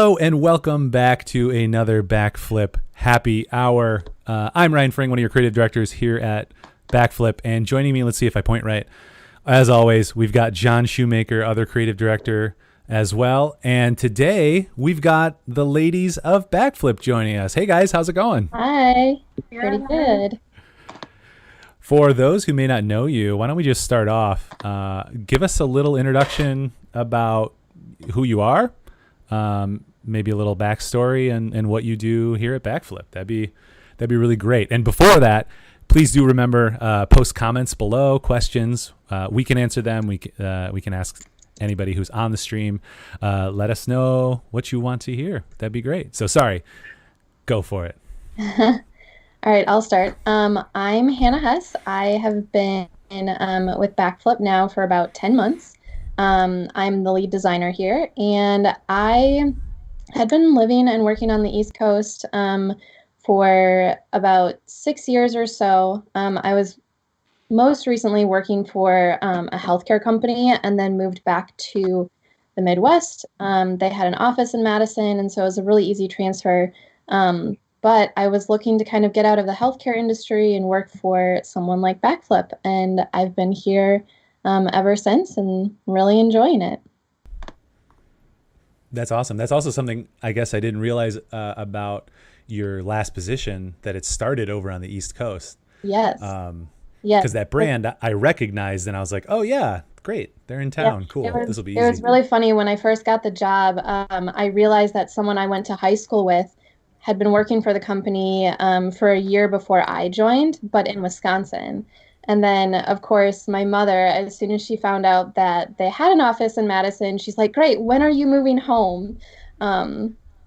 Hello and welcome back to another Backflip Happy Hour. I'm Ryan Fring, one of your creative directors here at Backflip, and joining me, let's see if I point right, as always, we've got John Shoemaker, other creative director as well. And today we've got the ladies of Backflip joining us. Hey guys, how's it going? Hi, pretty good. For those who may not know you, why don't we just start off? Give us a little introduction about who you are, maybe a little backstory and what you do here at Backflip. That'd be really great. And before that, please do remember, post comments below, questions. We can answer them. We can ask anybody who's on the stream. Let us know what you want to hear. That'd be great. So sorry, go for it. All right, I'll start. I'm Hannah Hess. I have been with Backflip now for about 10 months. I'm the lead designer here, and I had been living and working on the East Coast for about 6 years or so. I was most recently working for a healthcare company and then moved back to the Midwest. They had an office in Madison, and so it was a really easy transfer. But I was looking to kind of get out of the healthcare industry and work for someone like Backflip, and I've been here ever since and really enjoying it. That's awesome. That's also something I guess I didn't realize about your last position, that it started over on the East Coast. Yes. Yes. Because that brand I recognized, and I was like, oh yeah, great. They're in town. Yeah, Cool. This will be it easy. was really funny when I first got the job. I realized that someone I went to high school with had been working for the company for a year before I joined, but in Wisconsin. And then, of course, my mother, as soon as she found out that they had an office in Madison, she's like, great, when are you moving home?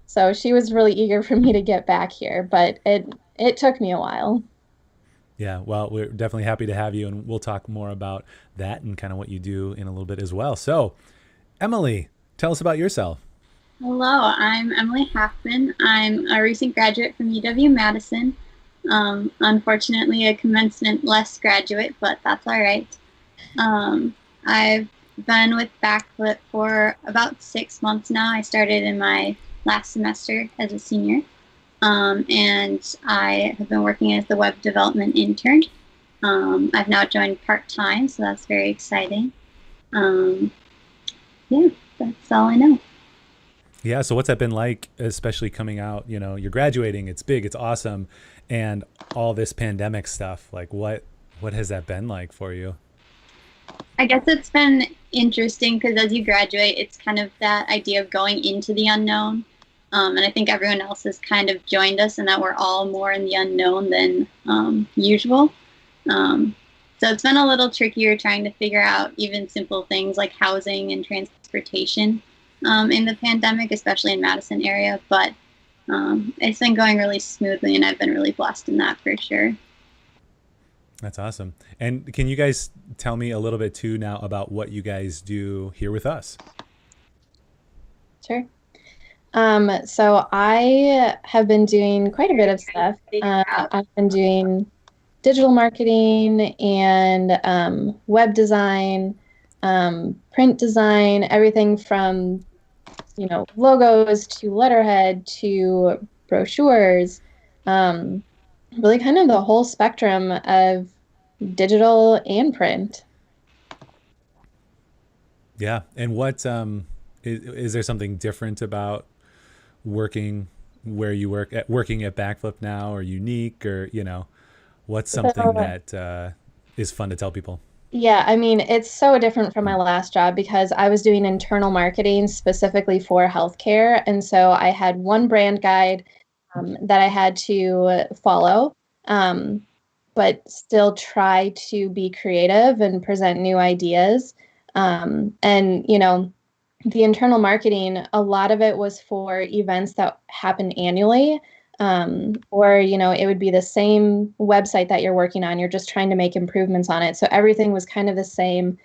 So she was really eager for me to get back here, but it took me a while. Yeah, well, we're definitely happy to have you, and we'll talk more about that and kind of what you do in a little bit as well. So, Emily, tell us about yourself. Hello, I'm Emily Halfman. I'm a recent graduate from UW-Madison. Unfortunately, a commencement-less graduate, but that's all right. I've been with Backflip for about 6 months now. I started in my last semester as a senior, and I have been working as the web development intern. I've now joined part-time, so that's very exciting. Yeah, that's all I know. Yeah, so what's that been like, especially coming out, you're graduating, it's big, it's awesome, and all this pandemic stuff, like what has that been like for you? I guess it's been interesting because as you graduate, it's kind of that idea of going into the unknown. And I think everyone else has kind of joined us in that we're all more in the unknown than usual. So it's been a little trickier trying to figure out even simple things like housing and transportation in the pandemic, especially in Madison area. But it's been going really smoothly, and I've been really blessed in that for sure. That's awesome. And can you guys tell me a little bit too now about what you guys do here with us? Sure. So I have been doing quite a bit of stuff. I've been doing digital marketing and web design, print design, everything from logos to letterhead to brochures, really kind of the whole spectrum of digital and print. Yeah. And what is there something different about working where you working at Backflip now, or unique, or what's something that is fun to tell people? Yeah, I mean, it's so different from my last job because I was doing internal marketing specifically for healthcare. And so I had one brand guide that I had to follow, but still try to be creative and present new ideas. And the internal marketing, a lot of it was for events that happen annually. Or, it would be the same website that you're working on. You're just trying to make improvements on it. So everything was kind of the same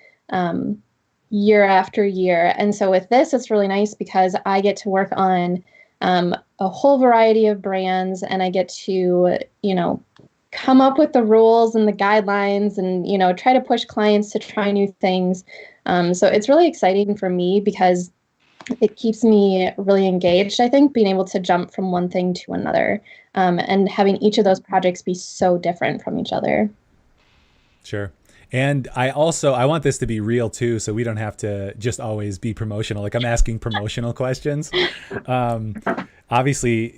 year after year. And so with this, it's really nice because I get to work on a whole variety of brands, and I get to, come up with the rules and the guidelines and, try to push clients to try new things. So it's really exciting for me because it keeps me really engaged, I think, being able to jump from one thing to another, and having each of those projects be so different from each other. Sure. And I want this to be real too, so we don't have to just always be promotional. Like I'm asking promotional questions. Um, Obviously,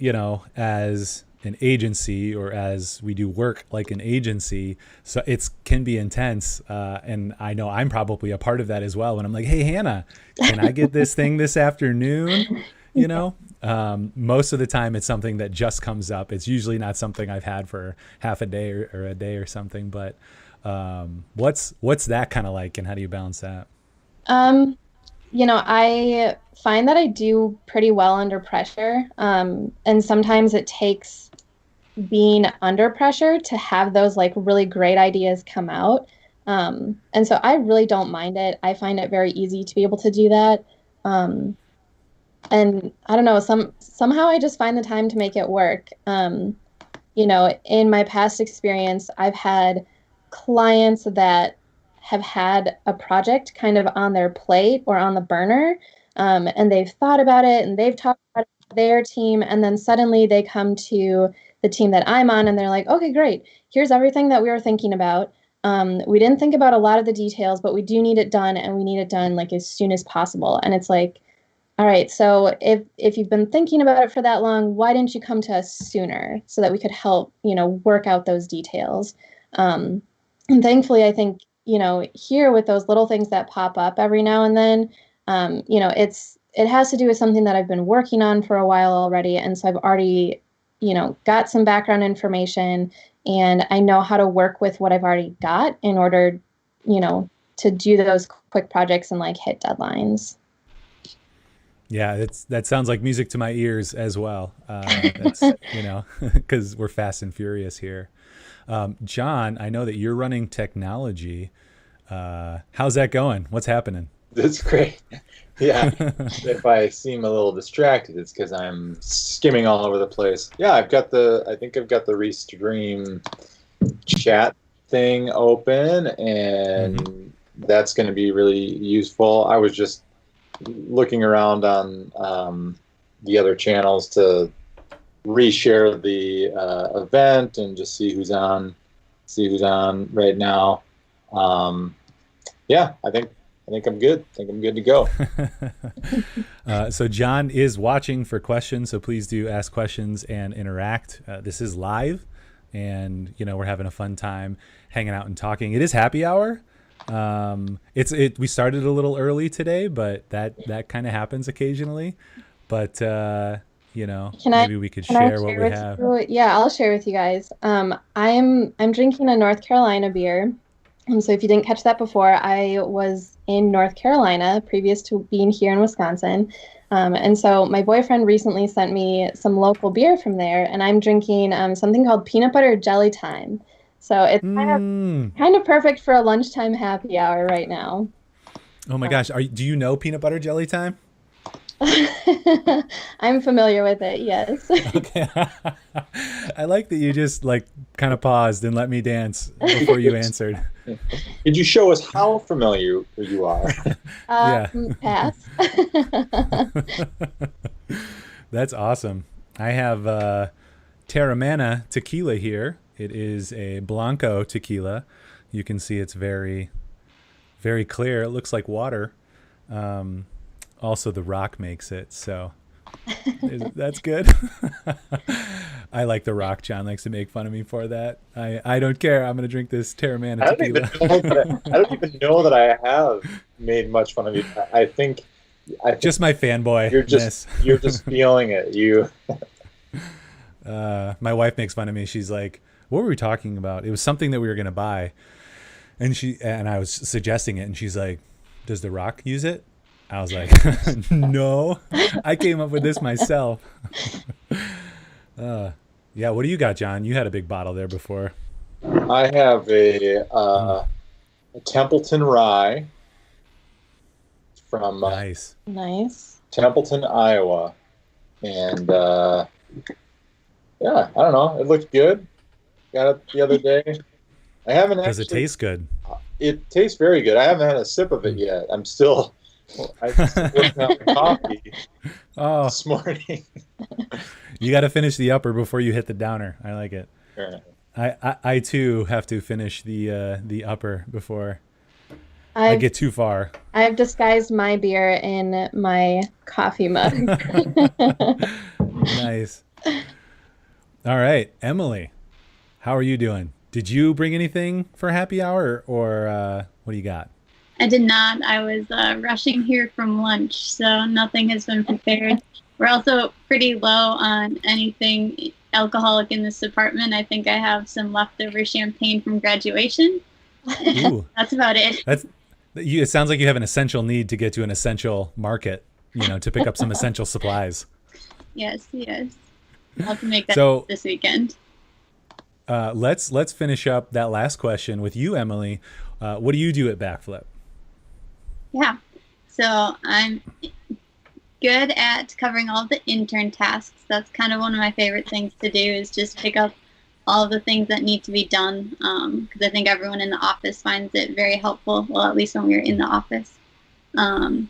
as an agency or as we do work like an agency, so it's can be intense. And I know I'm probably a part of that as well. When I'm like, hey, Hannah, can I get this thing this afternoon? Most of the time it's something that just comes up. It's usually not something I've had for half a day or a day or something, but what's that kind of like, and how do you balance that? I find that I do pretty well under pressure. And sometimes it takes being under pressure to have those like really great ideas come out. And so I really don't mind it. I find it very easy to be able to do that. Um, and I don't know, somehow I just find the time to make it work. In my past experience, I've had clients that have had a project kind of on their plate or on the burner, and they've thought about it and they've talked about it with their team, and then suddenly they come to the team that I'm on and they're like, okay, great, here's everything that we were thinking about. We didn't think about a lot of the details, but we do need it done, and we need it done like as soon as possible. And it's like, all right, so if you've been thinking about it for that long, why didn't you come to us sooner so that we could help, work out those details? And thankfully, I think, here with those little things that pop up every now and then, it has to do with something that I've been working on for a while already. And so I've already, got some background information, and I know how to work with what I've already got in order, to do those quick projects and like hit deadlines. Yeah, that sounds like music to my ears as well. That's because we're fast and furious here. John, I know that you're running technology. How's that going? What's happening? That's great. Yeah. If I seem a little distracted, it's because I'm skimming all over the place. Yeah, I think I've got the Restream chat thing open, and that's going to be really useful. I was just looking around on the other channels to reshare the event and just see who's on right now. Yeah, I think I'm good. I think I'm good to go. So John is watching for questions, so please do ask questions and interact. This is live, and we're having a fun time hanging out and talking. It is happy hour. We started a little early today, but that kind of happens occasionally. But maybe we could share what we have. Yeah, I'll share with you guys. I'm drinking a North Carolina beer. So if you didn't catch that before, I was in North Carolina previous to being here in Wisconsin. And so my boyfriend recently sent me some local beer from there, and I'm drinking something called Peanut Butter Jelly Time. So it's kind of perfect for a lunchtime happy hour right now. Oh my gosh. Do you know Peanut Butter Jelly Time? I'm familiar with it, yes. Okay. I like that you just kind of paused and let me dance before you answered. Could you show us how familiar you are? Pass. That's awesome. I have Terramana tequila here. It is a Blanco tequila. You can see it's very, very clear. It looks like water. Also, The Rock makes it, so that's good. I like The Rock. John likes to make fun of me for that. I don't care. I'm going to drink this Terramana tequila. I don't even know that I have made much fun of you. I think just my fanboy. You're just feeling it. My wife makes fun of me. She's like, "What were we talking about?" It was something that we were going to buy, and I was suggesting it, and she's like, "Does The Rock use it?" I was like, no, I came up with this myself. Yeah, what do you got, John? You had a big bottle there before. I have a Templeton Rye from nice Templeton, Iowa. And yeah, I don't know. It looked good. Got it the other day. I haven't actually. Does it taste good? It tastes very good. I haven't had a sip of it yet. I'm still Well, I just working on the coffee Oh, this morning. you got to finish the upper before you hit the downer. I like it. Right. I too have to finish the upper before I I've get too far. I've disguised my beer in my coffee mug. Nice. All right, Emily, how are you doing? Did you bring anything for happy hour, or what do you got? I did not. I was rushing here from lunch, so nothing has been prepared. We're also pretty low on anything alcoholic in this apartment. I think I have some leftover champagne from graduation. Ooh, That's about it. that's you. It sounds like you have an essential need to get to an essential market, to pick up some essential supplies. Yes, yes. I'll have to make that So this weekend. let's finish up that last question with you, Emily. What do you do at Backflip? Yeah. So I'm good at covering all the intern tasks. That's kind of one of my favorite things to do is just pick up all of the things that need to be done because I think everyone in the office finds it very helpful. Well, at least when we're in the office. And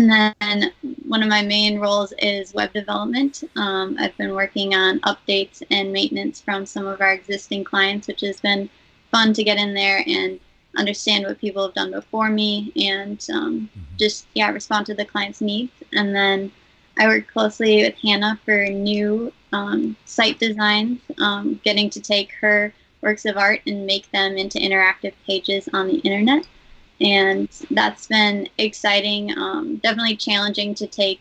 then one of my main roles is web development. I've been working on updates and maintenance from some of our existing clients, which has been fun to get in there and understand what people have done before me and respond to the client's needs. And then I work closely with Hannah for new site designs, getting to take her works of art and make them into interactive pages on the internet. And that's been exciting, definitely challenging to take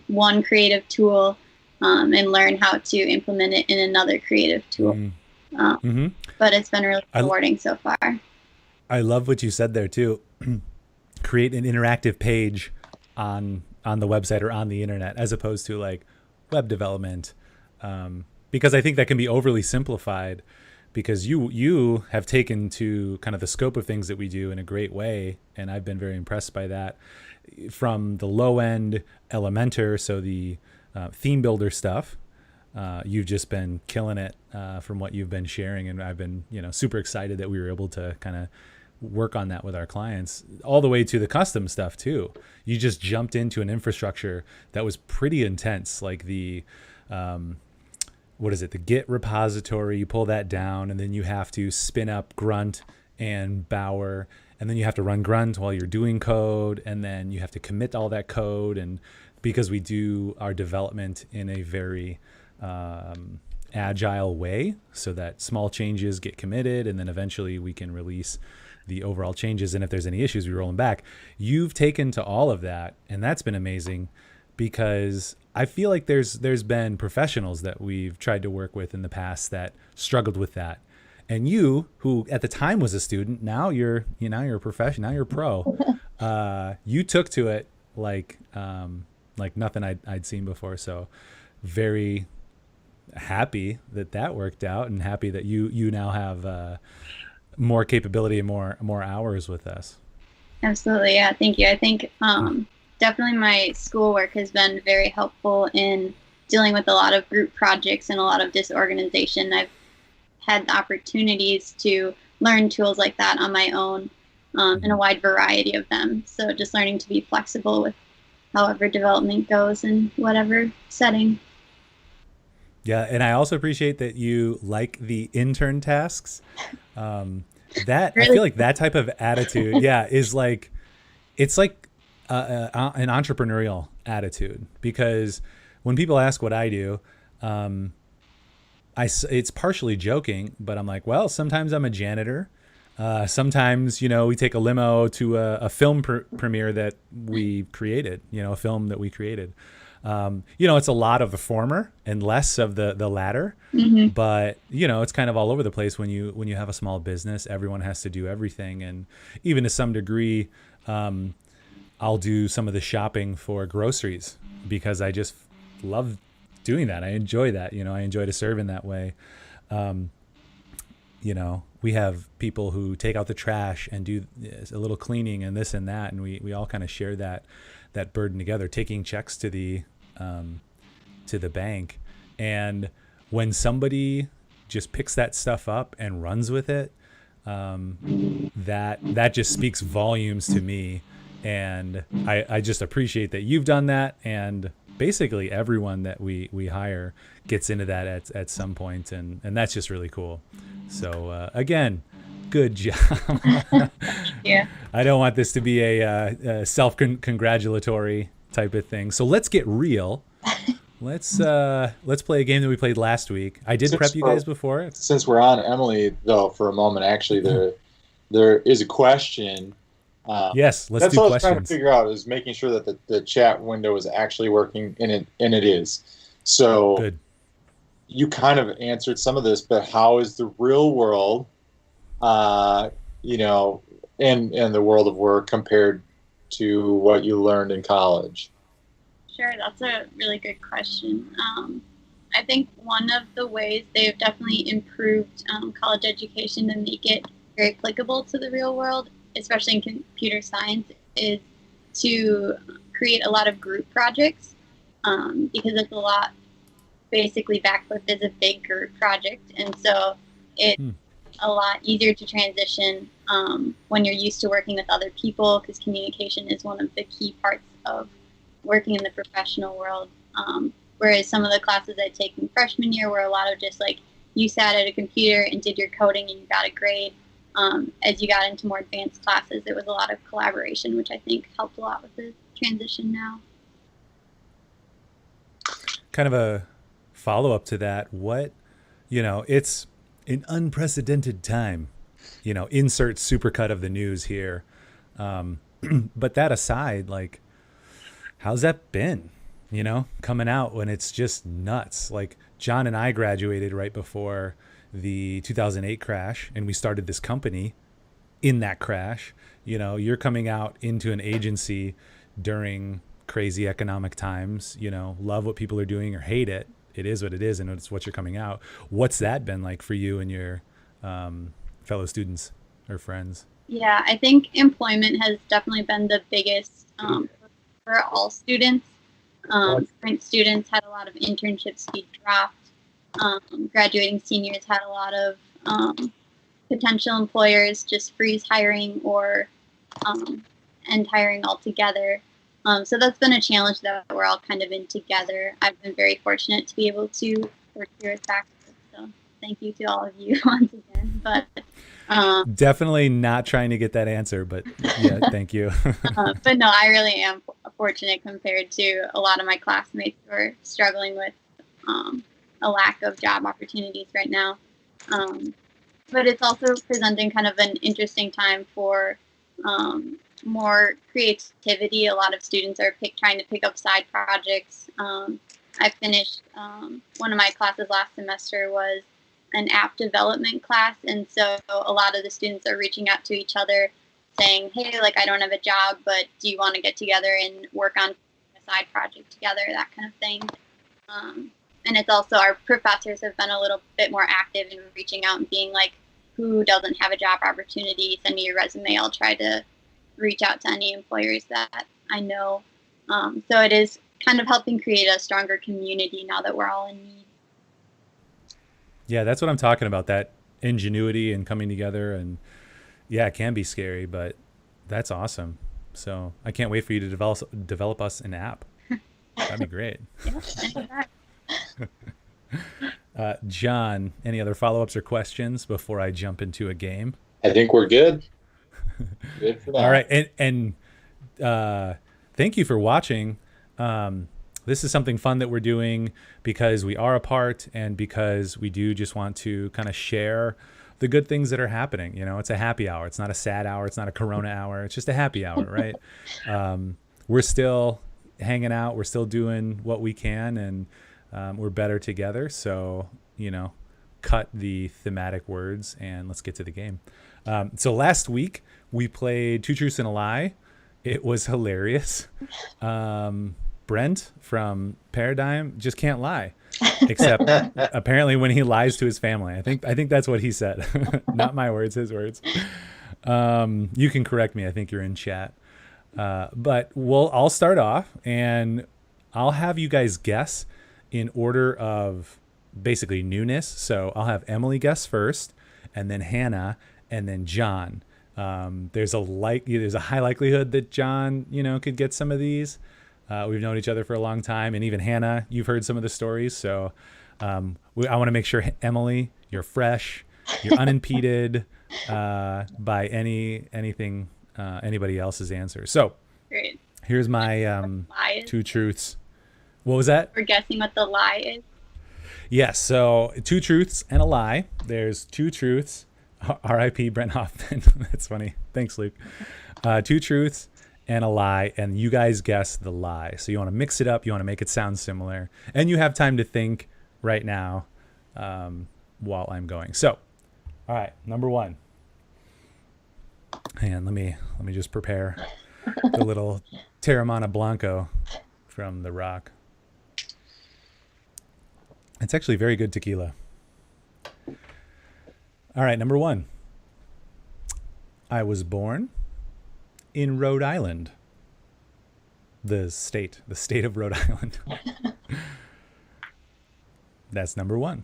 one creative tool and learn how to implement it in another creative tool. But it's been really rewarding so far. I love what you said there too. Create an interactive page on the website or on the internet as opposed to like web development. Because I think that can be overly simplified because you have taken to kind of the scope of things that we do in a great way. And I've been very impressed by that from the low end Elementor. So the theme builder stuff, you've just been killing it from what you've been sharing. And I've been, super excited that we were able to kind of work on that with our clients all the way to the custom stuff too. You just jumped into an infrastructure that was pretty intense, like the the Git repository. You pull that down and then you have to spin up Grunt and Bower, and then you have to run Grunt while you're doing code, and then you have to commit all that code. And because we do our development in a very agile way so that small changes get committed and then eventually we can release the overall changes, and if there's any issues we roll them back. You've taken to all of that, and that's been amazing because I feel like there's been professionals that we've tried to work with in the past that struggled with that, and you, who at the time was a student, now you're a professional, now you're a pro. You took to it like nothing I'd seen before. So very happy that worked out, and happy that you now have more capability and more hours with us. Absolutely. Yeah. Thank you. I think definitely my schoolwork has been very helpful in dealing with a lot of group projects and a lot of disorganization. I've had the opportunities to learn tools like that on my own and a wide variety of them. So just learning to be flexible with however development goes in whatever setting. Yeah, and I also appreciate that you like the intern tasks. That really? I feel like that type of attitude, is like, it's like an entrepreneurial attitude, because when people ask what I do, it's partially joking, but I'm like, well, sometimes I'm a janitor. Sometimes, we take a limo to a film premiere that we created, a film that we created. It's a lot of the former and less of the latter, but it's kind of all over the place when you have a small business. Everyone has to do everything, and even to some degree, I'll do some of the shopping for groceries because I just love doing that. I enjoy that. I enjoy to serve in that way. We have people who take out the trash and do a little cleaning and this and that, and we all kind of share that burden together, taking checks to the bank. And when somebody just picks that stuff up and runs with it, that just speaks volumes to me And I just appreciate that you've done that, and basically everyone that we hire gets into that at some point, and that's just really cool. So again, good job. Yeah. I don't want this to be a self-congratulatory type of thing. So let's get real. Let's play a game that we played last week. I did prep you guys before. Since we're on Emily, though, for a moment, actually, there is a question. Yes, let's that's do what I was trying to questions. figure out, is making sure that the chat window is actually working, and it is. So Good. you kind of answered some of this, but how is the real world, and the world of work compared to what you learned in college? Sure, that's a really good question. I think one of the ways they've definitely improved college education to make it very applicable to the real world, especially in computer science, is to create a lot of group projects, because it's a lot. Basically, Backflip is a big group project, and so it's a lot easier to transition when you're used to working with other people, because communication is one of the key parts of working in the professional world. Whereas some of the classes I take in freshman year were a lot of just like, you sat at a computer and did your coding and you got a grade. As you got into more advanced classes, it was a lot of collaboration, which I think helped a lot with the transition now. Kind of a follow-up to that. It's an unprecedented time. Insert supercut of the news here. But that aside, like, how's that been? Coming out when it's just nuts. Like, John and I graduated right before the 2008 crash, and we started this company in that crash. You're coming out into an agency during crazy economic times. Love what people are doing or hate it. It is what it is, and it's what you're coming out. What's that been like for you and your fellow students or friends? Yeah, I think employment has definitely been the biggest for all students. Current students had a lot of internships be dropped. Graduating seniors had a lot of potential employers just freeze hiring or end hiring altogether. So that's been a challenge that we're all kind of in together. I've been very fortunate to be able to work here at Backflip, so thank you to all of you once again. But definitely not trying to get that answer, but yeah, thank you. But no, I really am fortunate compared to a lot of my classmates who are struggling with a lack of job opportunities right now. But it's also presenting kind of an interesting time for more creativity. A lot of students are trying to pick up side projects. I finished one of my classes last semester was an app development class, and so a lot of the students are reaching out to each other saying, hey, like, I don't have a job, but do you want to get together and work on a side project together, that kind of thing. And it's also, our professors have been a little bit more active in reaching out and being like, who doesn't have a job opportunity, send me your resume. I'll try to reach out to any employers that I know. So it is kind of helping create a stronger community now that we're all in need. Yeah, that's what I'm talking about, that ingenuity and coming together. And yeah, it can be scary, but that's awesome. So I can't wait for you to develop us an app. That'd be great. John, any other follow-ups or questions before I jump into a game? I think we're good. Good for that. All right, and thank you for watching. This is something fun that we're doing because we are apart and because we do just want to kind of share the good things that are happening. It's a happy hour. It's not a sad hour. It's not a Corona hour. It's just a happy hour, right? We're still hanging out. We're still doing what we can, and we're better together. So, cut the thematic words and let's get to the game. So last week we played Two Truths and a Lie. It was hilarious. Brent from Paradigm just can't lie, except apparently when he lies to his family. I think that's what he said. Not my words, his words. You can correct me. I think you're in chat. But I'll start off and I'll have you guys guess in order of basically newness. So I'll have Emily guess first, and then Hannah, and then John. There's a high likelihood that John, could get some of these. We've known each other for a long time, and even Hannah, you've heard some of the stories. So I want to make sure, Emily, you're fresh, you're unimpeded by anything anybody else's answer. So Great. here's my two truths. What was that? We're guessing what the lie is. Yes. So 2 truths and a lie. There's 2 truths. R.I.P. Brent Hoffman. That's funny. Thanks, Luke. 2 truths and a lie, and you guys guess the lie. So you want to mix it up. You want to make it sound similar, and you have time to think right now while I'm going. So, all right, number 1. Hang on, let me just prepare the little Terramana Blanco from The Rock. It's actually very good tequila. All right, number 1. I was born in Rhode Island. The state of Rhode Island. That's number 1.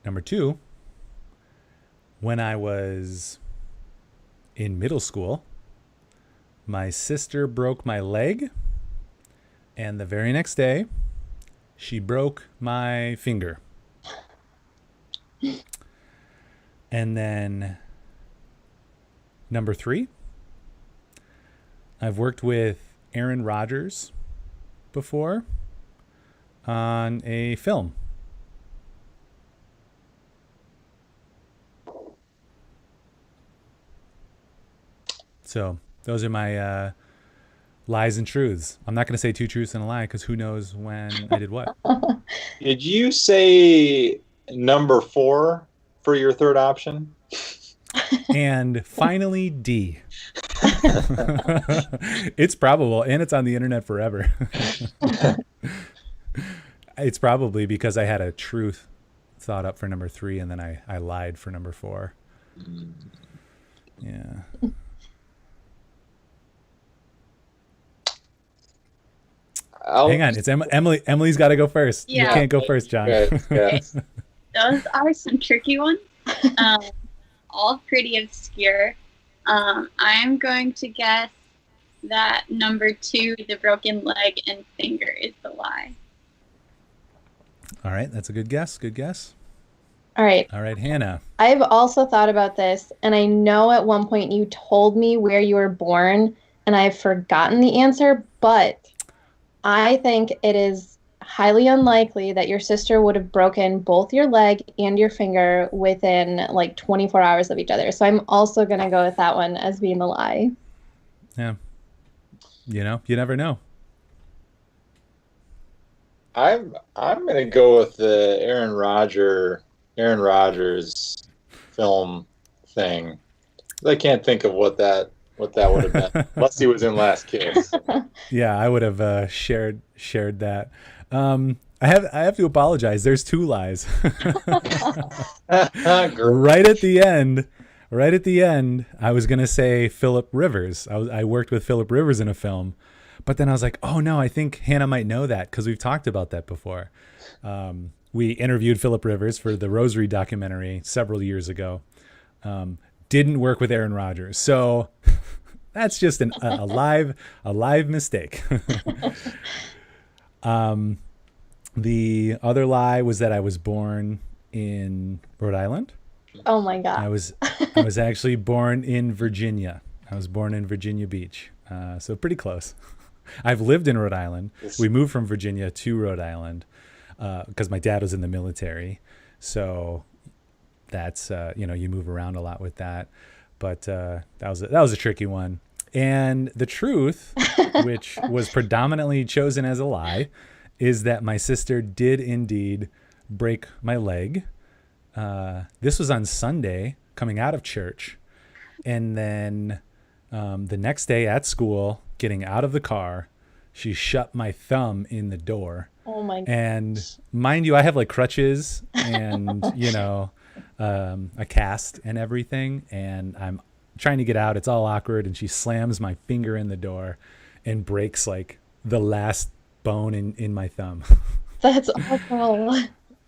Number 2, when I was in middle school, my sister broke my leg, and the very next day, she broke my finger. And then number 3, I've worked with Aaron Rodgers before on a film. So those are my lies and truths. I'm not going to say 2 truths and a lie because who knows when I did what. Did you say number 4 for your third option? And finally, D. It's probable, and it's on the internet forever. It's probably because I had a truth thought up for number 3, and then I lied for number 4. Yeah. Hang on, it's Emily. Emily's got to go first. Yeah. You can't go first, John. Okay. Those are some tricky ones. All pretty obscure. I'm going to guess that number 2, the broken leg and finger, is the lie. All right, that's a good guess. Good guess. All right. All right, Hannah. I've also thought about this, and I know at one point you told me where you were born, and I've forgotten the answer, but I think it is highly unlikely that your sister would have broken both your leg and your finger within like 24 hours of each other. So I'm also going to go with that one as being the lie. Yeah. You never know. I'm gonna go with the Aaron Rodgers film thing. I can't think of what that would have been unless he was in Last Kiss. Yeah, I would have shared that. I have to apologize. There's 2 lies. Right at the end, I was gonna say Philip Rivers. I worked with Philip Rivers in a film, but then I was like, oh no, I think Hannah might know that because we've talked about that before. We interviewed Philip Rivers for the Rosary documentary several years ago. Didn't work with Aaron Rodgers, so that's just a live mistake. The other lie was that I was born in Rhode Island. Oh my God. I was actually born in Virginia. I was born in Virginia Beach, so pretty close. I've lived in Rhode Island. We moved from Virginia to Rhode Island because my dad was in the military. So that's you move around a lot with that. But that was a tricky one. And the truth, which was predominantly chosen as a lie, is that my sister did indeed break my leg. This was on Sunday, coming out of church. And then the next day at school, getting out of the car, she shut my thumb in the door. Oh my God. And mind you, I have like crutches and, a cast and everything. And I'm trying to get out. It's all awkward. And she slams my finger in the door and breaks like the last bone in my thumb. That's awful.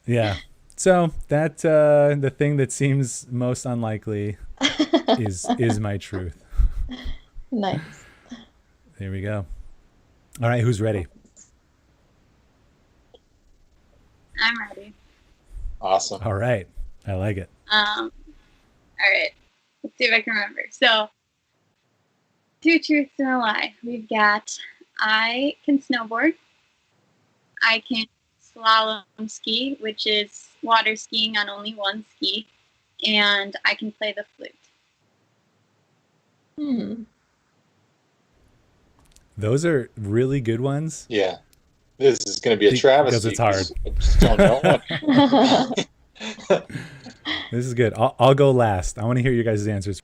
Yeah. So that the thing that seems most unlikely is my truth. Nice. There we go. All right, who's ready? I'm ready. Awesome. All right, I like it. All right. Let's see if I can remember. So, 2 truths and a lie. We've got I can snowboard. I can slalom ski, which is water skiing on only one ski, and I can play the flute. Those are really good ones. Yeah. This is going to be a travesty. Because it's hard. I just don't know. This is good. I'll go last. I want to hear your guys' answers.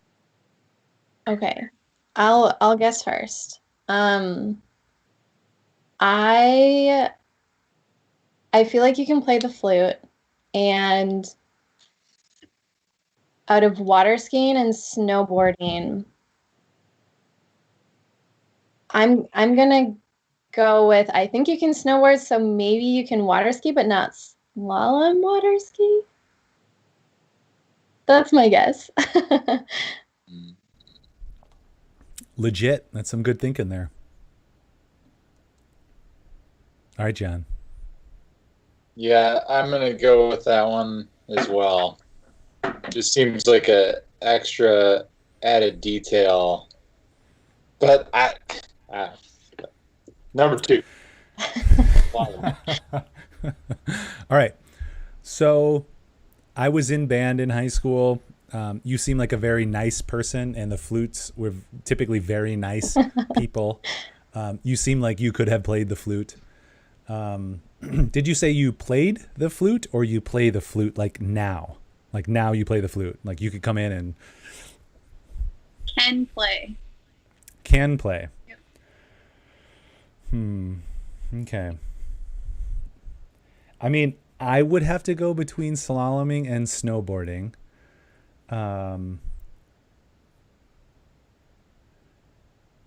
Okay. I'll guess first. I feel like you can play the flute, and out of water skiing and snowboarding, I'm gonna go with I think you can snowboard, so maybe you can water ski, but not slalom water ski. That's my guess. Legit. That's some good thinking there. All right, John. Yeah, I'm going to go with that one as well. Just seems like a extra added detail. But number 2. All right. So I was in band in high school. You seem like a very nice person, and the flutes were typically very nice people. You seem like you could have played the flute. Did you say you played the flute, or you play the flute like now? Like now you play the flute? Like you could come in and... Can play. Can play. Yep. Okay. I mean, I would have to go between slaloming and snowboarding. I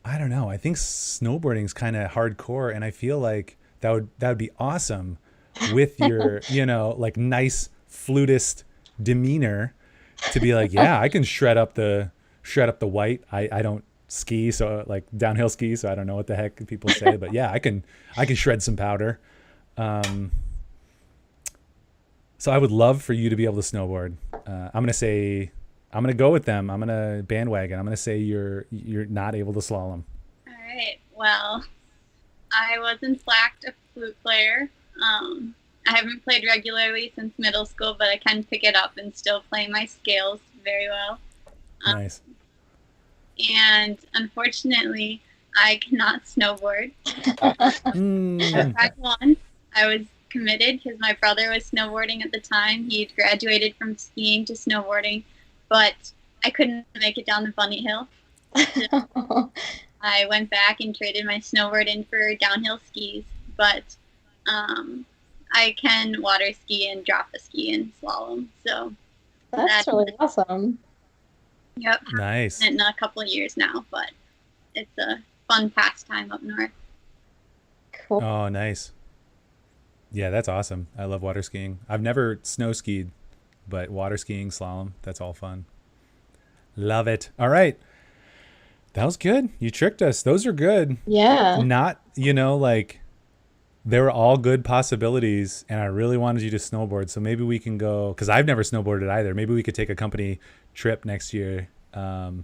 don't know. I think snowboarding is kind of hardcore, and I feel like that would be awesome with your, like nice flutist demeanor to be like, yeah, I can shred up the white. I don't ski, so like downhill ski, so I don't know what the heck people say, but yeah, I can shred some powder. So I would love for you to be able to snowboard. I'm gonna go with them. I'm gonna bandwagon. I'm gonna say you're not able to slalom. All right. Well, I was in fact a flute player. I haven't played regularly since middle school, but I can pick it up and still play my scales very well. Nice. And unfortunately, I cannot snowboard. Back once, I was committed because my brother was snowboarding at the time. He had graduated from skiing to snowboarding, but I couldn't make it down the bunny hill. So I went back and traded my snowboard in for downhill skis, but I can water ski and drop a ski and slalom. So That's really awesome. Yep. Nice. In a couple of years now, but it's a fun pastime up north. Cool. Oh, nice. Yeah, that's awesome. I love water skiing. I've never snow skied, but water skiing, slalom, that's all fun. Love it. All right. That was good. You tricked us. Those are good. Yeah. Not, like they were all good possibilities, and I really wanted you to snowboard. So maybe we can go, because I've never snowboarded either. Maybe we could take a company trip next year to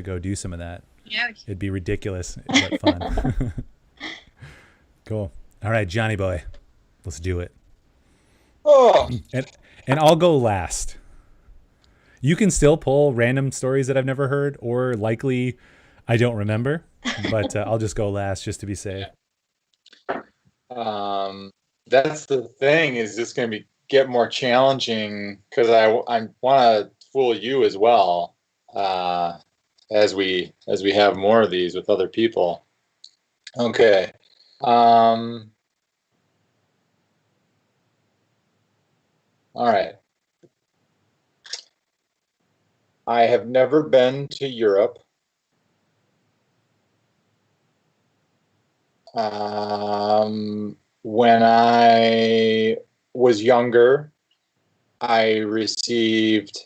go do some of that. Yeah. It'd be ridiculous, but fun. Cool. All right, Johnny boy, let's do it. Oh, And I'll go last. You can still pull random stories that I've never heard, or likely I don't remember, but I'll just go last just to be safe. that's the thing. Is this going to get more challenging? Because I want to fool you as well, as we have more of these with other people. Okay. All right. I have never been to Europe. When I was younger, I received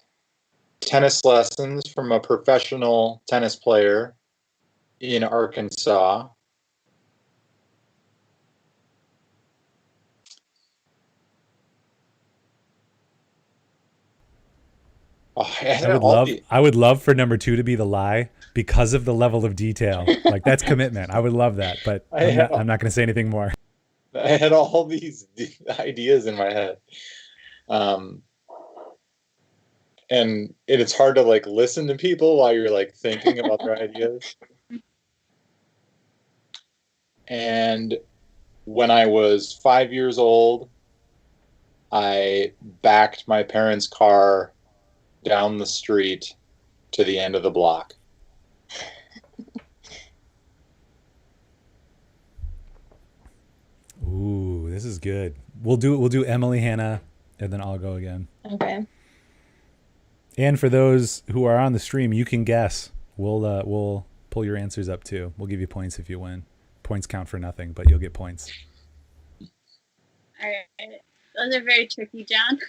tennis lessons from a professional tennis player in Arkansas. Oh, I would love for number 2 to be the lie because of the level of detail. Like, that's commitment. I would love that, but I'm not going to say anything more. I had all these ideas in my head. And it's hard to like listen to people while you're like thinking about their ideas. And when I was 5 years old, I backed my parents' car down the street to the end of the block. Ooh, this is good. We'll do Emily, Hannah, and then I'll go again. Okay. And for those who are on the stream, you can guess. We'll pull your answers up too. We'll give you points if you win. Points count for nothing, but you'll get points. All right. Those are very tricky, John.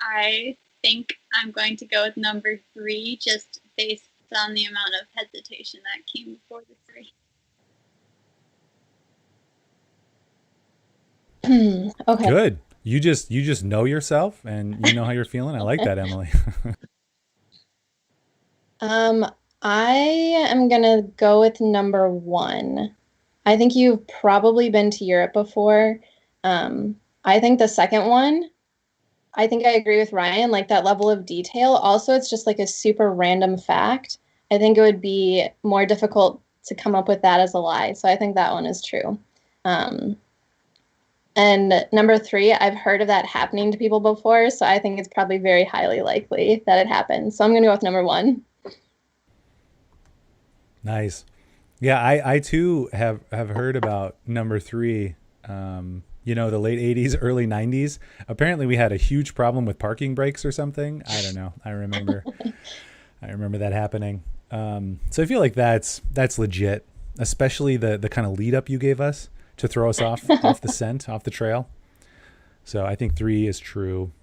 I think I'm going to go with number 3, just based on the amount of hesitation that came before the 3. Okay. Good. You just know yourself and you know how you're feeling. I like that, Emily. I am gonna go with number 1. I think you've probably been to Europe before. I think the second one, I think I agree with Ryan, like that level of detail. Also, it's just like a super random fact. I think it would be more difficult to come up with that as a lie. So I think that one is true. And number 3, I've heard of that happening to people before. So I think it's probably very highly likely that it happened. So I'm going to go with number 1. Nice. Yeah, I too have heard about number 3. The late 80s, early 90s. Apparently we had a huge problem with parking brakes or something. I don't know. I remember that happening. So I feel like that's legit, especially the kind of lead up you gave us to throw us off the scent, off the trail. So I think 3 is true.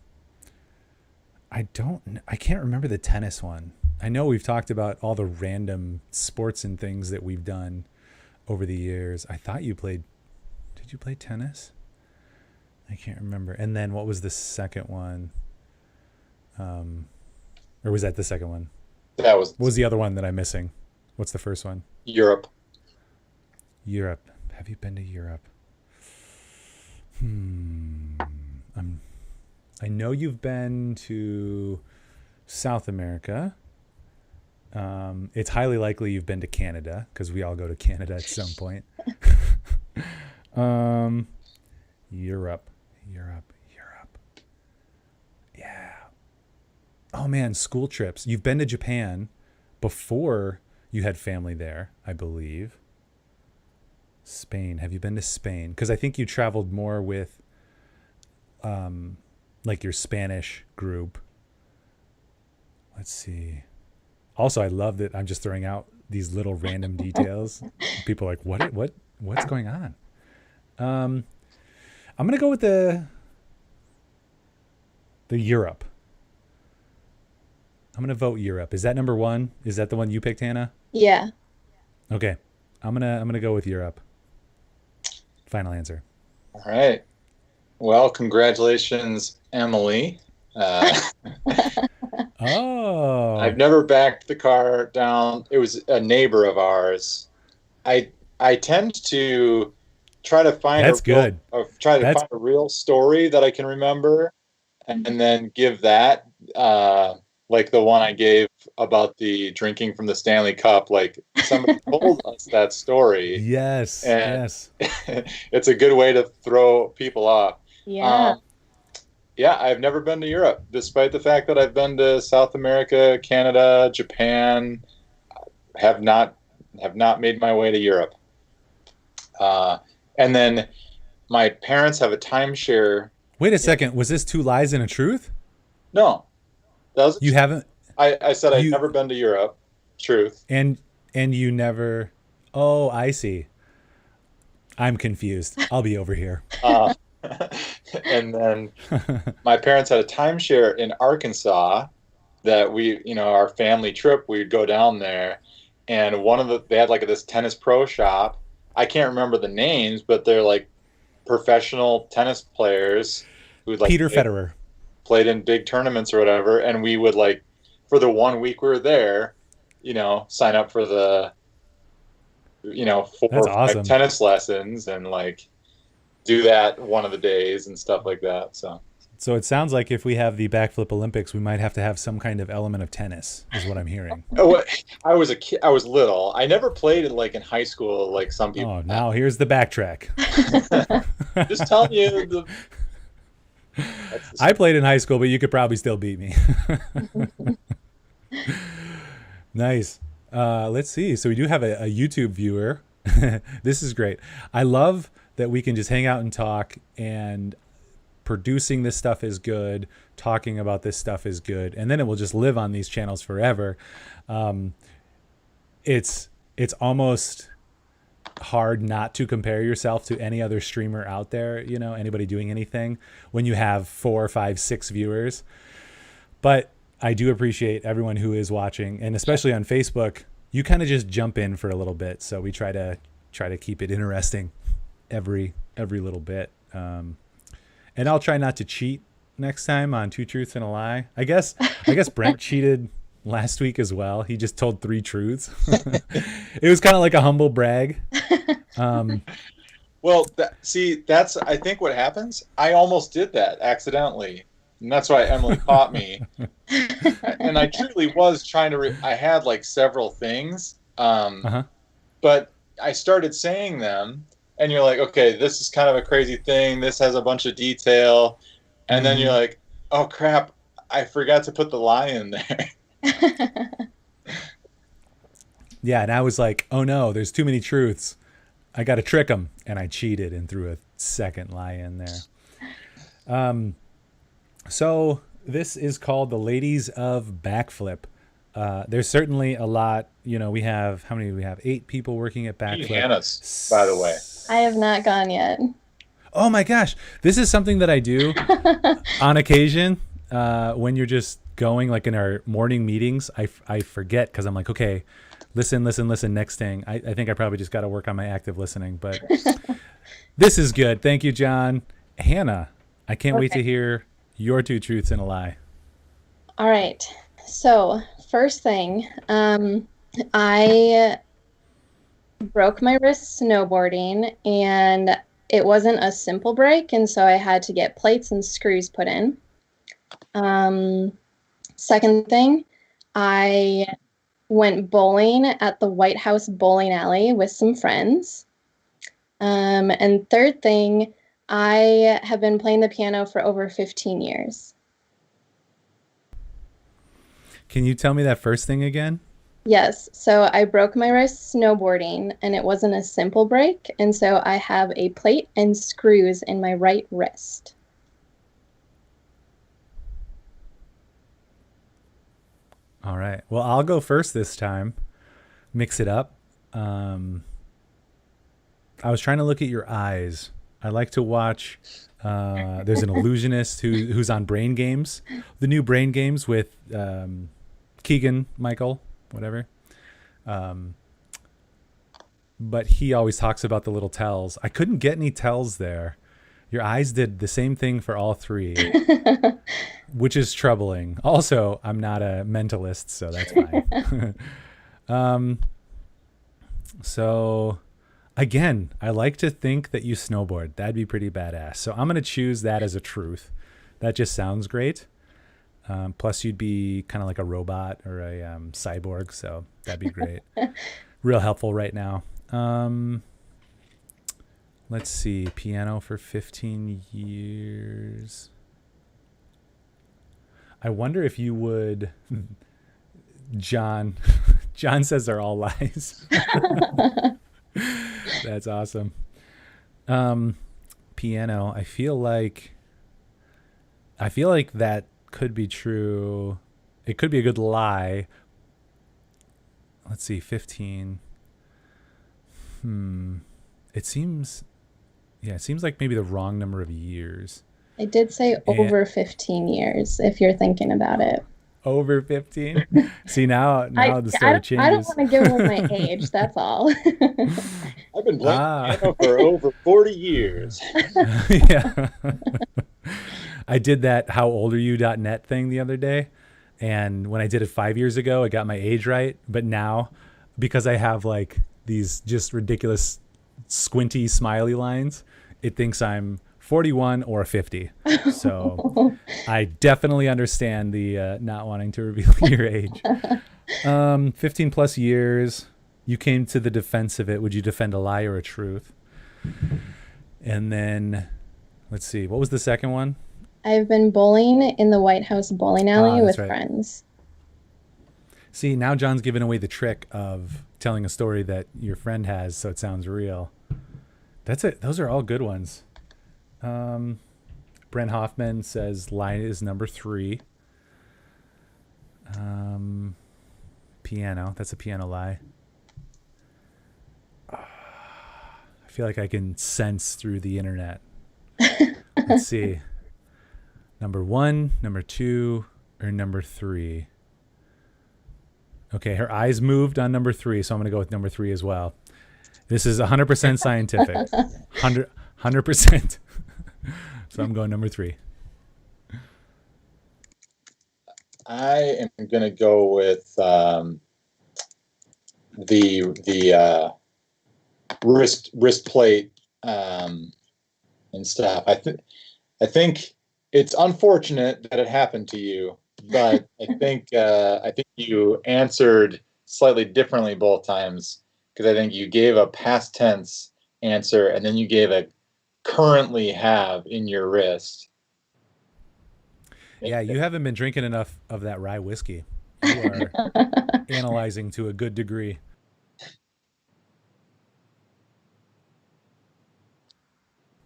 I can't remember the tennis one. I know we've talked about all the random sports and things that we've done over the years. I thought did you play tennis? I can't remember. And then what was the second one? Or was that the second one? What was the other one that I'm missing? What's the first one? Europe. Have you been to Europe? I know you've been to South America. It's highly likely you've been to Canada because we all go to Canada at some point. Europe. Yeah. Oh man, school trips. You've been to Japan before you had family there, I believe. Spain. Have you been to Spain? Because I think you traveled more with like your Spanish group. Let's see. Also, I love that I'm just throwing out these little random details. People are like, what's going on? I'm going to go with the Europe. I'm going to vote Europe. Is that number 1? Is that the one you picked, Hannah? Yeah. Okay. I'm going to go with Europe. Final answer. All right. Well, congratulations, Emily. Oh. I've never backed the car down. It was a neighbor of ours. I tend to try to find find a real story that I can remember, and then give that like the one I gave about the drinking from the Stanley Cup. Like somebody told us that story. Yes. Yes. It's a good way to throw people off. Yeah. Yeah, I've never been to Europe, despite the fact that I've been to South America, Canada, Japan. Have not made my way to Europe. And then my parents have a timeshare. Wait a second. Was this 2 lies and a truth? No. You haven't? I said I've never been to Europe. Truth. And you never... Oh, I see. I'm confused. I'll be over here. And then my parents had a timeshare in Arkansas that our family trip, we'd go down there, and they had like this tennis pro shop. I can't remember the names, but they're like professional tennis players who like Peter Federer. played in big tournaments or whatever. And we would like, for the 1 week we were there, sign up for the, four That's or five awesome. tennis lessons and like do that one of the days and stuff like that. So it sounds like if we have the Backflip Olympics, we might have to have some kind of element of tennis, is what I'm hearing. Oh, I was a kid. I was little. I never played it like in high school, like some people. Oh, now here's the backtrack. Just telling you. I played in high school, but you could probably still beat me. Nice. Let's see. So we do have a YouTube viewer. This is great. I love that we can just hang out and talk, and producing this stuff is good. Talking about this stuff is good. And then it will just live on these channels forever. It's almost hard not to compare yourself to any other streamer out there, anybody doing anything, when you have 4, 5, 6 viewers. But I do appreciate everyone who is watching, and especially on Facebook, you kind of just jump in for a little bit. So we try to keep it interesting every little bit. And I'll try not to cheat next time on 2 Truths and a Lie. I guess Brent cheated last week as well. He just told 3 truths. It was kind of like a humble brag. Well, that's I think what happens. I almost did that accidentally, and that's why Emily caught me. And I truly was trying to. I had like several things, but I started saying them, and you're like, okay, this is kind of a crazy thing. This has a bunch of detail, and then you're like, oh crap, I forgot to put the lie in there. Yeah, and I was like, oh no, there's too many truths. I got to trick them, and I cheated and threw a second lie in there. So this is called the Ladies of Backflip. There's certainly a lot. We have, how many do we have? 8 people working at Backflip. Hannah's, by the way. I have not gone yet. Oh my gosh, this is something that I do on occasion when you're just going, like in our morning meetings. I forget, because I'm like, okay, listen, next thing. I think I probably just got to work on my active listening, but this is good. Thank you, John. Hannah, I can't wait to hear your 2 truths and a lie. All right. So first thing, I broke my wrist snowboarding, and it wasn't a simple break, and so I had to get plates and screws put in. Second thing, I went bowling at the White House bowling alley with some friends. And third thing, I have been playing the piano for over 15 years. Can you tell me that first thing again? Yes. So I broke my wrist snowboarding, and it wasn't a simple break. And so I have a plate and screws in my right wrist. All right. Well, I'll go first this time. Mix it up. I was trying to look at your eyes. I like to watch. There's an illusionist who's on Brain Games, the new Brain Games with Keegan Michael, whatever. But he always talks about the little tells. I couldn't get any tells there. Your eyes did the same thing for all 3, which is troubling. Also, I'm not a mentalist, so that's fine. So again, I like to think that you snowboard. That'd be pretty badass. So I'm going to choose that as a truth. That just sounds great. Plus you'd be kind of like a robot or a cyborg. So that'd be great. Real helpful right now. Let's see. Piano for 15 years. I wonder if you would... John says they're all lies. That's awesome. Piano. I feel like that could be true. It could be a good lie. Let's see. 15. It seems Yeah, it seems like maybe the wrong number of years. I did say And over 15 years if you're thinking about it. over 15. See, now the story I don't changes. want to give away my age. That's all. I've been playing Ah. piano for over 40 years. Yeah. I did that howoldareyu.net thing the other day. And when I did it 5 years ago, I got my age right. But now, because I have like these just ridiculous squinty smiley lines, it thinks I'm 41 or 50. So I definitely understand the not wanting to reveal your age. 15 plus years. You came to the defense of it. Would you defend a lie or a truth? And then, let's see. What was the second one? I've been bowling in the White House bowling alley with right. friends. See, now John's giving away the trick of telling a story that your friend has, so it sounds real. That's it. Those are all good ones. Brent Hoffman says lie is number 3. Piano. That's a piano lie. I feel like I can sense through the internet. Let's see. Number 1, number 2, or number 3. Okay, her eyes moved on number 3, so I'm going to go with number 3 as well. This is 100% scientific. 100%. So I'm going number 3. I am going to go with the wrist plate and stuff. I think it's unfortunate that it happened to you, but I think you answered slightly differently both times, because I think you gave a past tense answer and then you gave a currently have in your wrist. Yeah, you haven't been drinking enough of that rye whiskey. You are analyzing to a good degree.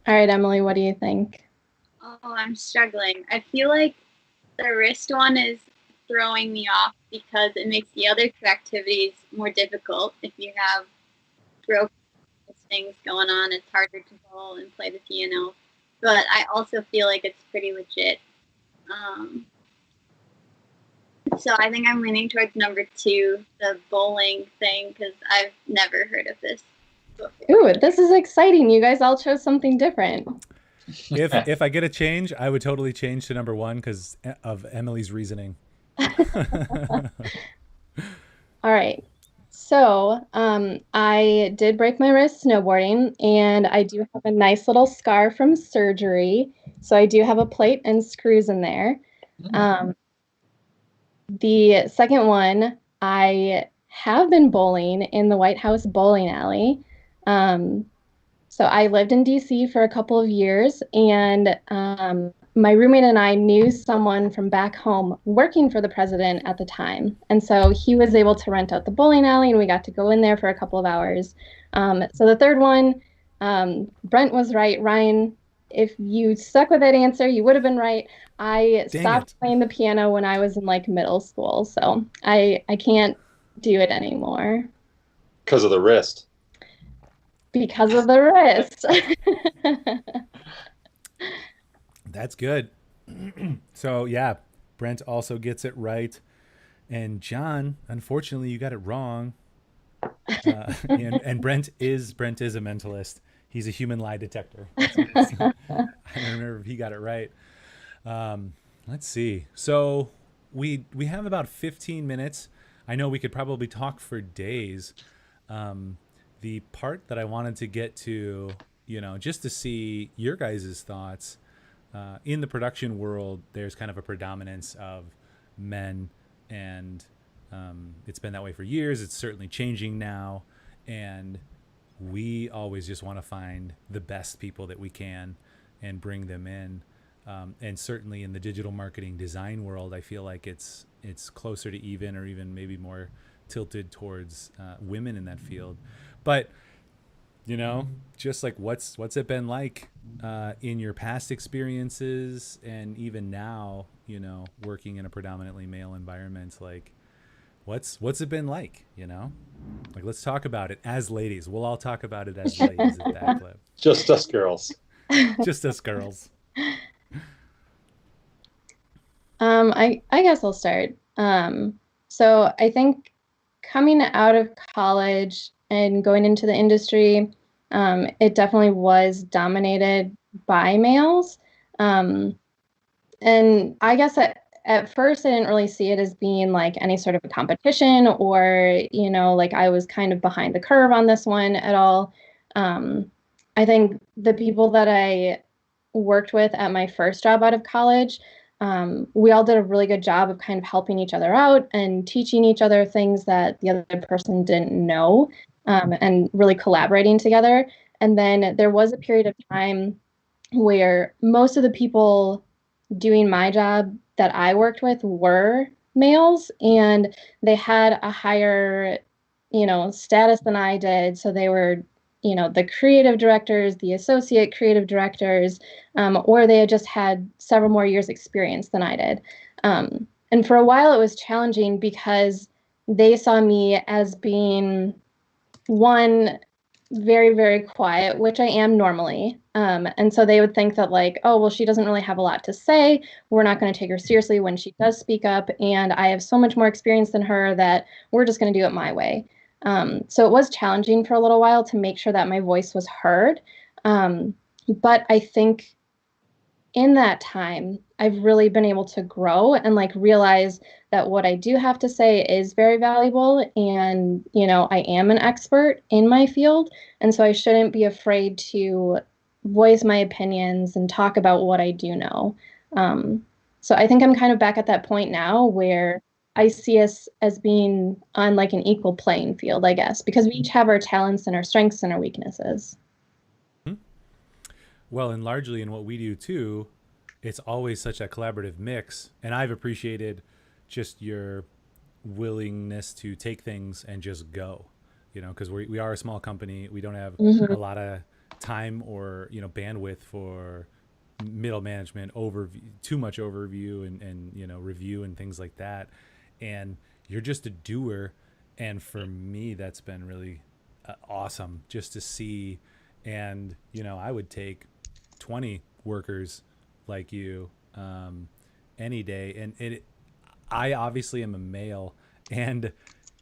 All right, Emily, what do you think? Oh, I'm struggling. I feel like the wrist one is throwing me off because it makes the other two activities more difficult. If you have broken things going on, it's harder to bowl and play the piano. But I also feel like it's pretty legit. So I think I'm leaning towards number 2, the bowling thing, because I've never heard of this before. Ooh, this is exciting. You guys all chose something different. If I get a change, I would totally change to number 1 because of Emily's reasoning. All right. So I did break my wrist snowboarding, and I do have a nice little scar from surgery. So I do have a plate and screws in there. The second one, I have been bowling in the White House bowling alley. So I lived in DC for a couple of years, and my roommate and I knew someone from back home working for the president at the time. And so he was able to rent out the bowling alley, and we got to go in there for a couple of hours. So the third one, Brent was right. Ryan, if you stuck with that answer, you would have been right. I stopped playing the piano when I was in like middle school, so I can't do it anymore. Because of the wrist. Because of the wrist. That's good. So yeah, Brent also gets it right, and John, unfortunately, you got it wrong. And Brent is a mentalist. He's a human lie detector. I don't remember if he got it right. Let's see. So we have about 15 minutes. I know we could probably talk for days. The part that I wanted to get to, just to see your guys' thoughts. In the production world, there's kind of a predominance of men, and it's been that way for years. It's certainly changing now, and we always just want to find the best people that we can and bring them in. And certainly in the digital marketing design world, I feel like it's closer to even, or even maybe more tilted towards women in that field. But just like what's it been like in your past experiences, and even now, working in a predominantly male environment, like what's it been like, like let's talk about it as ladies. We'll all talk about it as ladies at Backflip. Just us girls. Just us girls. I guess I'll start. So I think coming out of college and going into the industry, it definitely was dominated by males. Um, and I guess at first I didn't really see it as being like any sort of a competition or, like I was kind of behind the curve on this one at all. I think the people that I worked with at my first job out of college, we all did a really good job of kind of helping each other out and teaching each other things that the other person didn't know, and really collaborating together. And then there was a period of time where most of the people doing my job that I worked with were males and they had a higher, status than I did. So they were, the creative directors, the associate creative directors, or they had just had several more years experience than I did. And for a while it was challenging because they saw me as being one very, very quiet, which I am normally. And so they would think that, like, oh, well, she doesn't really have a lot to say. We're not going to take her seriously when she does speak up. And I have so much more experience than her that we're just going to do it my way. So it was challenging for a little while to make sure that my voice was heard. But I think in that time, I've really been able to grow and like realize that what I do have to say is very valuable. And, I am an expert in my field. And so I shouldn't be afraid to voice my opinions and talk about what I do know. So I think I'm kind of back at that point now where I see us as being on like an equal playing field, I guess, because we each have our talents and our strengths and our weaknesses. Well, and largely in what we do too, it's always such a collaborative mix. And I've appreciated just your willingness to take things and just go, because we are a small company. We don't have a lot of time or, bandwidth for middle management overview, too much overview and review and things like that. And you're just a doer. And for me, that's been really awesome just to see. And, I would take 20 workers like you any day. And I obviously am a male, and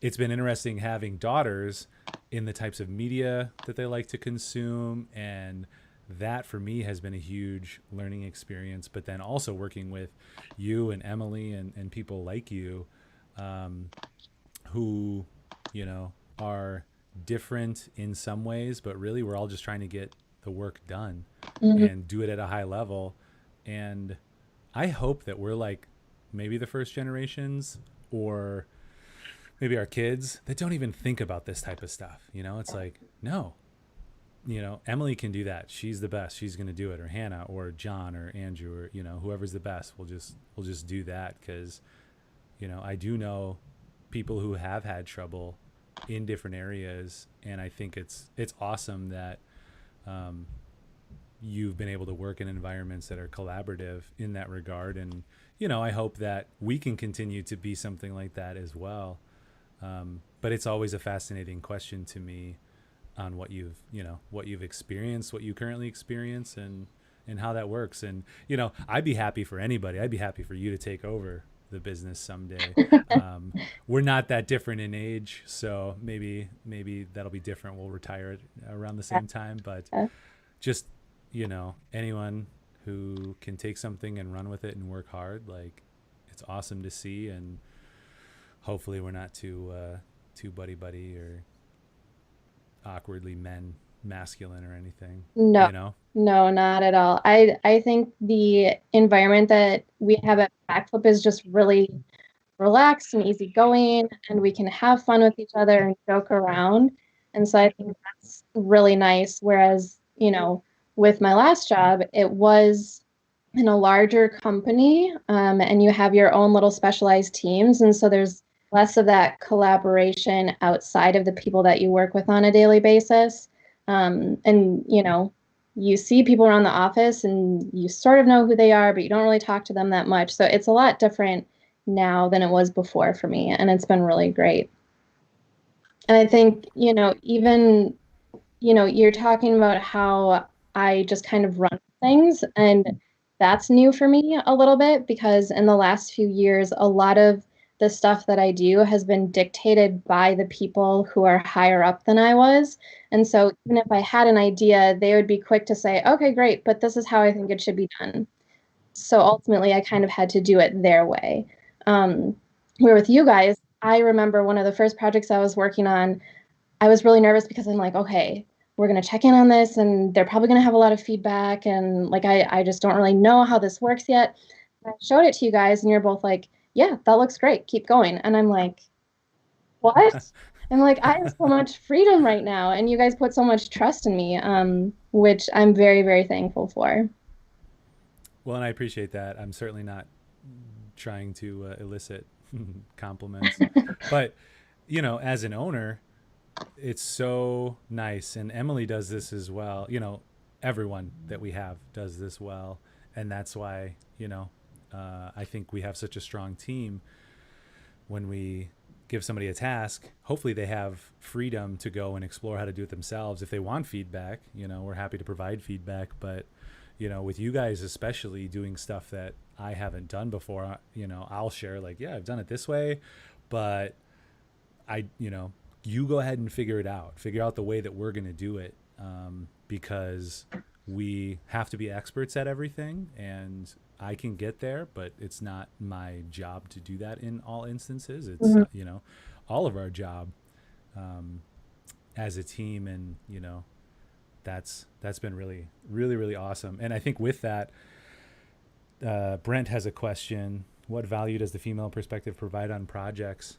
it's been interesting having daughters in the types of media that they like to consume. And that for me has been a huge learning experience. But then also working with you and Emily and people like you who, are different in some ways, but really we're all just trying to get the work done and do it at a high level. And I hope that we're like maybe the first generations or maybe our kids that don't even think about this type of stuff. It's like, no, Emily can do that. She's the best. She's going to do it. Or Hannah or John or Andrew or, whoever's the best. We'll just do that. Cause I do know people who have had trouble in different areas. And I think it's awesome that, you've been able to work in environments that are collaborative in that regard. And, I hope that we can continue to be something like that as well. But it's always a fascinating question to me on what you've experienced, what you currently experience and how that works. And, I'd be happy for anybody. I'd be happy for you to take over the business someday. We're not that different in age, so maybe that'll be different. We'll retire around the same time, but just, anyone who can take something and run with it and work hard, like it's awesome to see. And hopefully we're not too buddy or awkwardly masculine or anything. No, no, not at all. I think the environment that we have at Backflip is just really relaxed and easygoing, and we can have fun with each other and joke around. And so I think that's really nice. Whereas, with my last job, it was in a larger company, and you have your own little specialized teams. And so there's less of that collaboration outside of the people that you work with on a daily basis. And, you see people around the office and you sort of know who they are, but you don't really talk to them that much. So it's a lot different now than it was before for me. And it's been really great. And I think, even you're talking about how I just kind of run things, and that's new for me a little bit because in the last few years, a lot of the stuff that I do has been dictated by the people who are higher up than I was. And so even if I had an idea, they would be quick to say, okay, great, but this is how I think it should be done. So ultimately, I kind of had to do it their way. Um, where with you guys, I remember one of the first projects I was working on, I was really nervous because I'm like, okay, we're going to check in on this and they're probably going to have a lot of feedback. And like, I just don't really know how this works yet. And I showed it to you guys and you're both like, yeah, that looks great. Keep going. And I'm like, what? I'm like, I have so much freedom right now. And you guys put so much trust in me, which I'm very, very thankful for. Well, and I appreciate that. I'm certainly not trying to elicit compliments, but as an owner, it's so nice, and Emily does this as well. Everyone that we have does this well, and that's why I think we have such a strong team. When we give somebody a task, hopefully they have freedom to go and explore how to do it themselves. If they want feedback, we're happy to provide feedback. But with you guys especially doing stuff that I haven't done before, I'll share like, yeah, I've done it this way, but you go ahead and figure out the way that we're going to do it, because we have to be experts at everything, and I can get there, but it's not my job to do that in all instances. It's all of our job, as a team, and that's been really, really, really awesome. And I think with that, Brent has a question: what value does the female perspective provide on projects?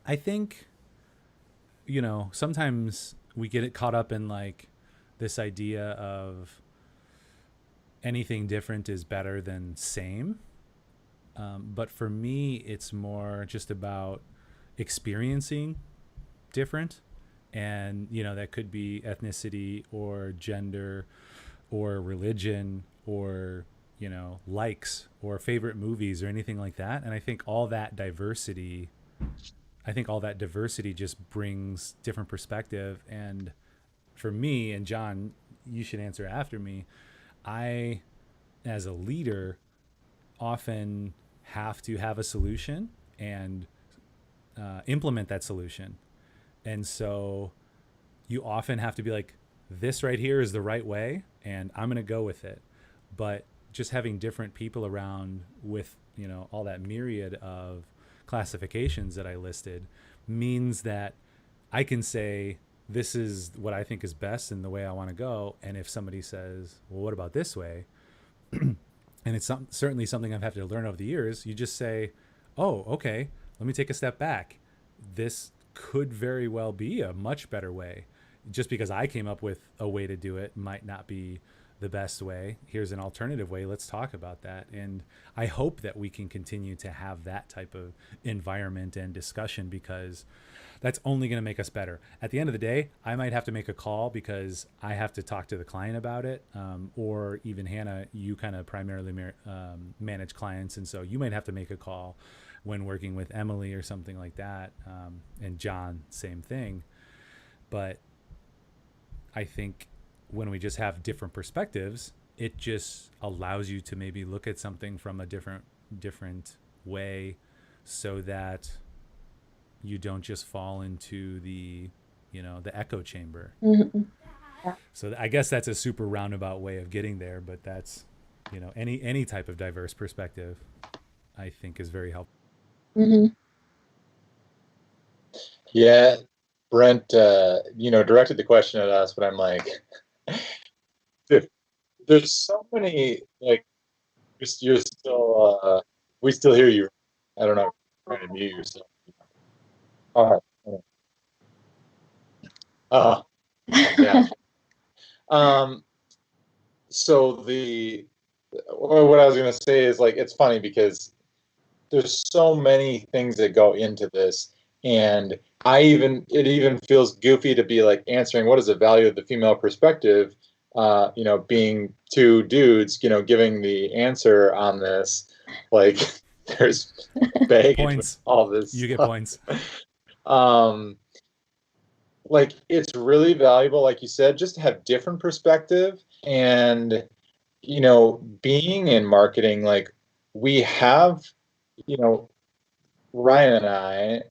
I think, sometimes we get it caught up in like this idea of anything different is better than same. But for me, it's more just about experiencing different. And, that could be ethnicity or gender or religion or, likes or favorite movies or anything like that. And I think all that diversity just brings different perspective. And for me, and John, you should answer after me, I, as a leader, often have to have a solution and implement that solution. And so you often have to be like, this right here is the right way, and I'm going to go with it. But just having different people around with, all that myriad of classifications that I listed means that I can say, this is what I think is best and the way I want to go. And if somebody says, well, what about this way? And it's certainly something I've had to learn over the years. You just say, oh, okay, let me take a step back. This could very well be a much better way. Just because I came up with a way to do it might not be the best way. Here's an alternative way. Let's talk about that. And I hope that we can continue to have that type of environment and discussion, because that's only going to make us better. At the end of the day, I might have to make a call because I have to talk to the client about it. Or even Hannah, you kind of primarily manage clients. And so you might have to make a call when working with Emily or something like that. And John, same thing. But I think when we just have different perspectives, it just allows you to maybe look at something from a different way, so that you don't just fall into the echo chamber. Mm-hmm. Yeah. So I guess that's a super roundabout way of getting there, but that's any type of diverse perspective I think is very helpful. Mm-hmm. Yeah, Brent, directed the question at us, but I'm like, there's so many, like, you're still, we still hear you. I don't know, trying to mute yourself. All right. Yeah. So what I was going to say is, like, it's funny because there's so many things that go into this, and it even feels goofy to be like answering what is the value of the female perspective, being two dudes, giving the answer on this, like, there's baggage Points. with all this You get stuff. points. like it's really valuable, like you said, just to have different perspective. And being in marketing, like we have, you know Ryan and I,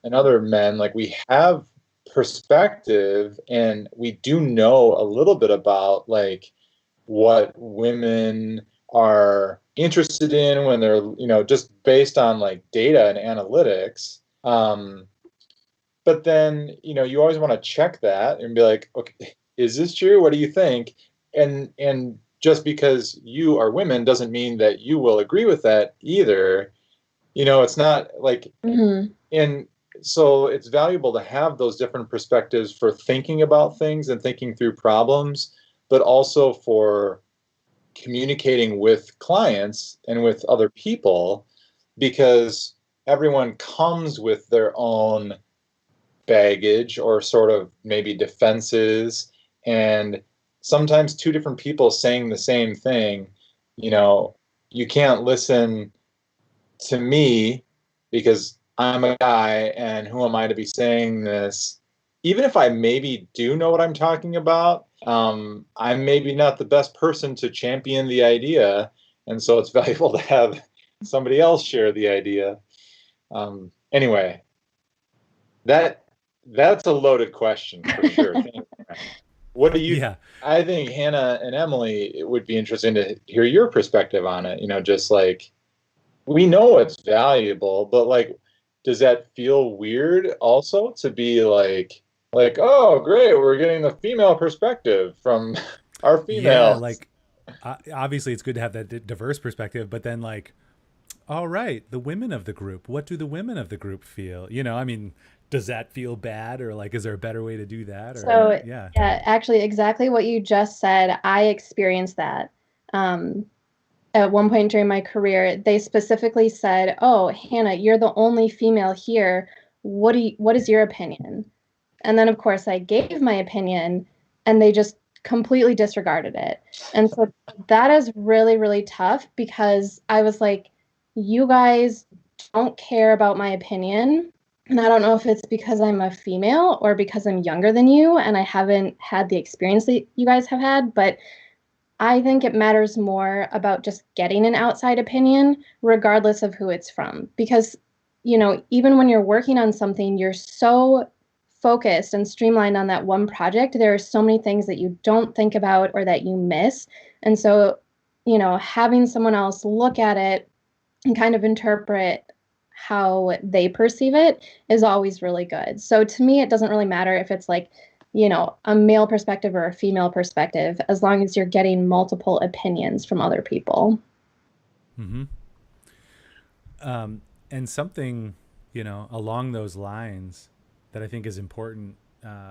and other men, like we have perspective, and we do know a little bit about like what women are interested in when they're, just based on like data and analytics. But then, you always want to check that and be like, okay, is this true? What do you think? And just because you are women doesn't mean that you will agree with that either. It's not like, Mm-hmm. and so it's valuable to have those different perspectives for thinking about things and thinking through problems, but also for communicating with clients and with other people, because everyone comes with their own baggage or sort of maybe defenses. And sometimes two different people saying the same thing, you can't listen to me because I'm a guy, and who am I to be saying this? Even if I maybe do know what I'm talking about, I'm maybe not the best person to champion the idea. And so it's valuable to have somebody else share the idea. Anyway, that's a loaded question for sure. What do you? Yeah. I think Hannah and Emily, it would be interesting to hear your perspective on it. Just like we know it's valuable, but like, does that feel weird also to be like, oh, great, we're getting the female perspective from our Yeah, females. like obviously it's good to have that diverse perspective, but then like, all right, the women of the group, what do the women of the group feel? I mean, does that feel bad, or like is there a better way to do that? Or So, yeah. yeah, actually, exactly what you just said, I experienced that. Um, at one point during my career, they specifically said, "Oh, Hannah, you're the only female here. What is your opinion?" And then, of course, I gave my opinion, and they just completely disregarded it. And so that is really, really tough because I was like, you guys don't care about my opinion. And I don't know if it's because I'm a female or because I'm younger than you and I haven't had the experience that you guys have had, but I think it matters more about just getting an outside opinion, regardless of who it's from. Because, even when you're working on something, you're so focused and streamlined on that one project. There are so many things that you don't think about or that you miss. And so, having someone else look at it and kind of interpret how they perceive it is always really good. So to me, it doesn't really matter if it's like, a male perspective or a female perspective, as long as you're getting multiple opinions from other people. Mm-hmm. And something, along those lines that I think is important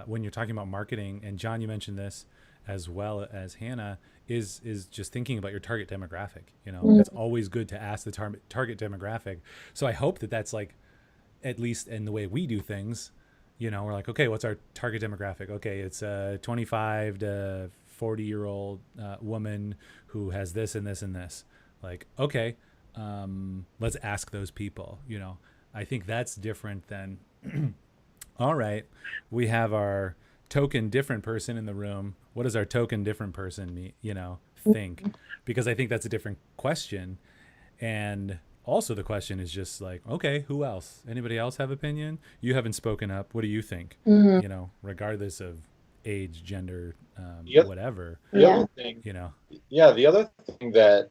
when you're talking about marketing, and John, you mentioned this as well as Hannah, is just thinking about your target demographic. It's always good to ask the target demographic. So I hope that that's like, at least in the way we do things, we're like, okay, what's our target demographic? Okay, it's a 25 to 40-year-old woman who has this and this and this. Like, okay, let's ask those people. I think that's different than all right, we have our token different person in the room. What does our token different person think? Because I think that's a different question. And also the question is just like, okay, who else? Anybody else have opinion? You haven't spoken up. What do you think? Mm-hmm. Regardless of age, gender, Yep. whatever. The other thing, the other thing that,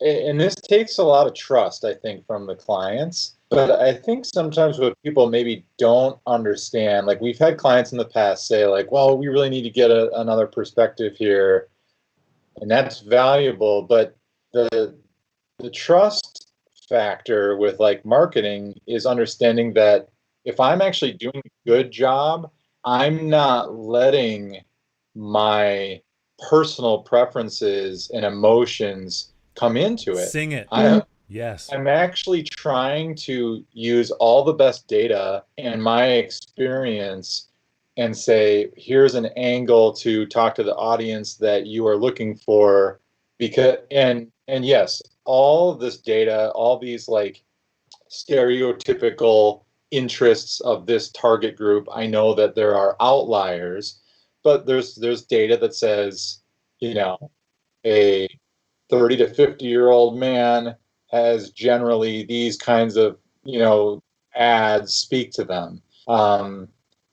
and this takes a lot of trust, I think, from the clients. But I think sometimes what people maybe don't understand, like we've had clients in the past say like, well, we really need to get another perspective here. And that's valuable. But the trust factor with like marketing is understanding that if I'm actually doing a good job, I'm not letting my personal preferences and emotions come into it. Sing it. I, Yes. I'm actually trying to use all the best data and my experience and say, here's an angle to talk to the audience that you are looking for. Because and yes, all this data, all these like stereotypical interests of this target group. I know that there are outliers, but there's data that says, you know, a 30 to 50-year-old man has generally these kinds of, ads speak to them.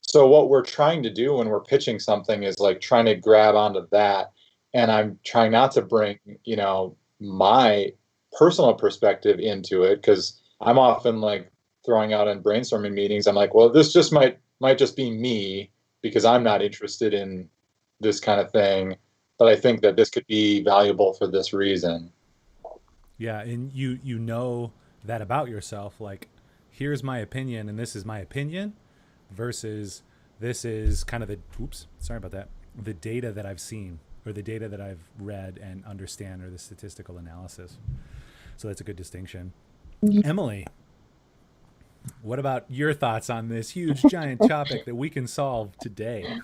So what we're trying to do when we're pitching something is like trying to grab onto that. And I'm trying not to bring, my personal perspective into it, because I'm often like throwing out in brainstorming meetings, I'm like, well, this just might just be me because I'm not interested in this kind of thing, but I think that this could be valuable for this reason. Yeah, and you know that about yourself. Like, here's my opinion, and this is my opinion, versus this is kind of the sorry about that, the data that I've seen or the data that I've read and understand, or the statistical analysis. So that's a good distinction. Emily, what about your thoughts on this huge giant topic that we can solve today?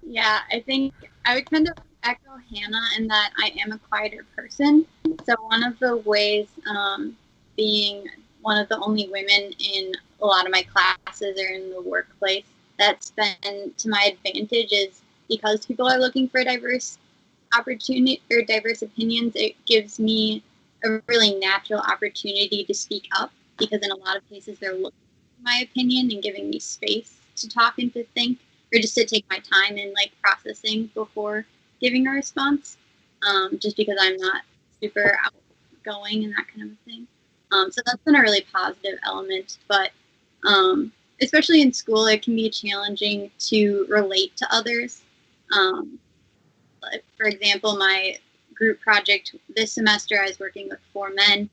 Yeah, I think I would kind of echo Hannah in that I am a quieter person. So one of the ways, being one of the only women in a lot of my classes or in the workplace, that's been to my advantage is because people are looking for diverse opportunity or diverse opinions. It gives me a really natural opportunity to speak up, because in a lot of cases they're looking for my opinion and giving me space to talk and to think, or just to take my time in like processing before giving a response, just because I'm not super outgoing and that kind of a thing. So that's been a really positive element, but especially in school, it can be challenging to relate to others. For example, my group project this semester, I was working with 4 men.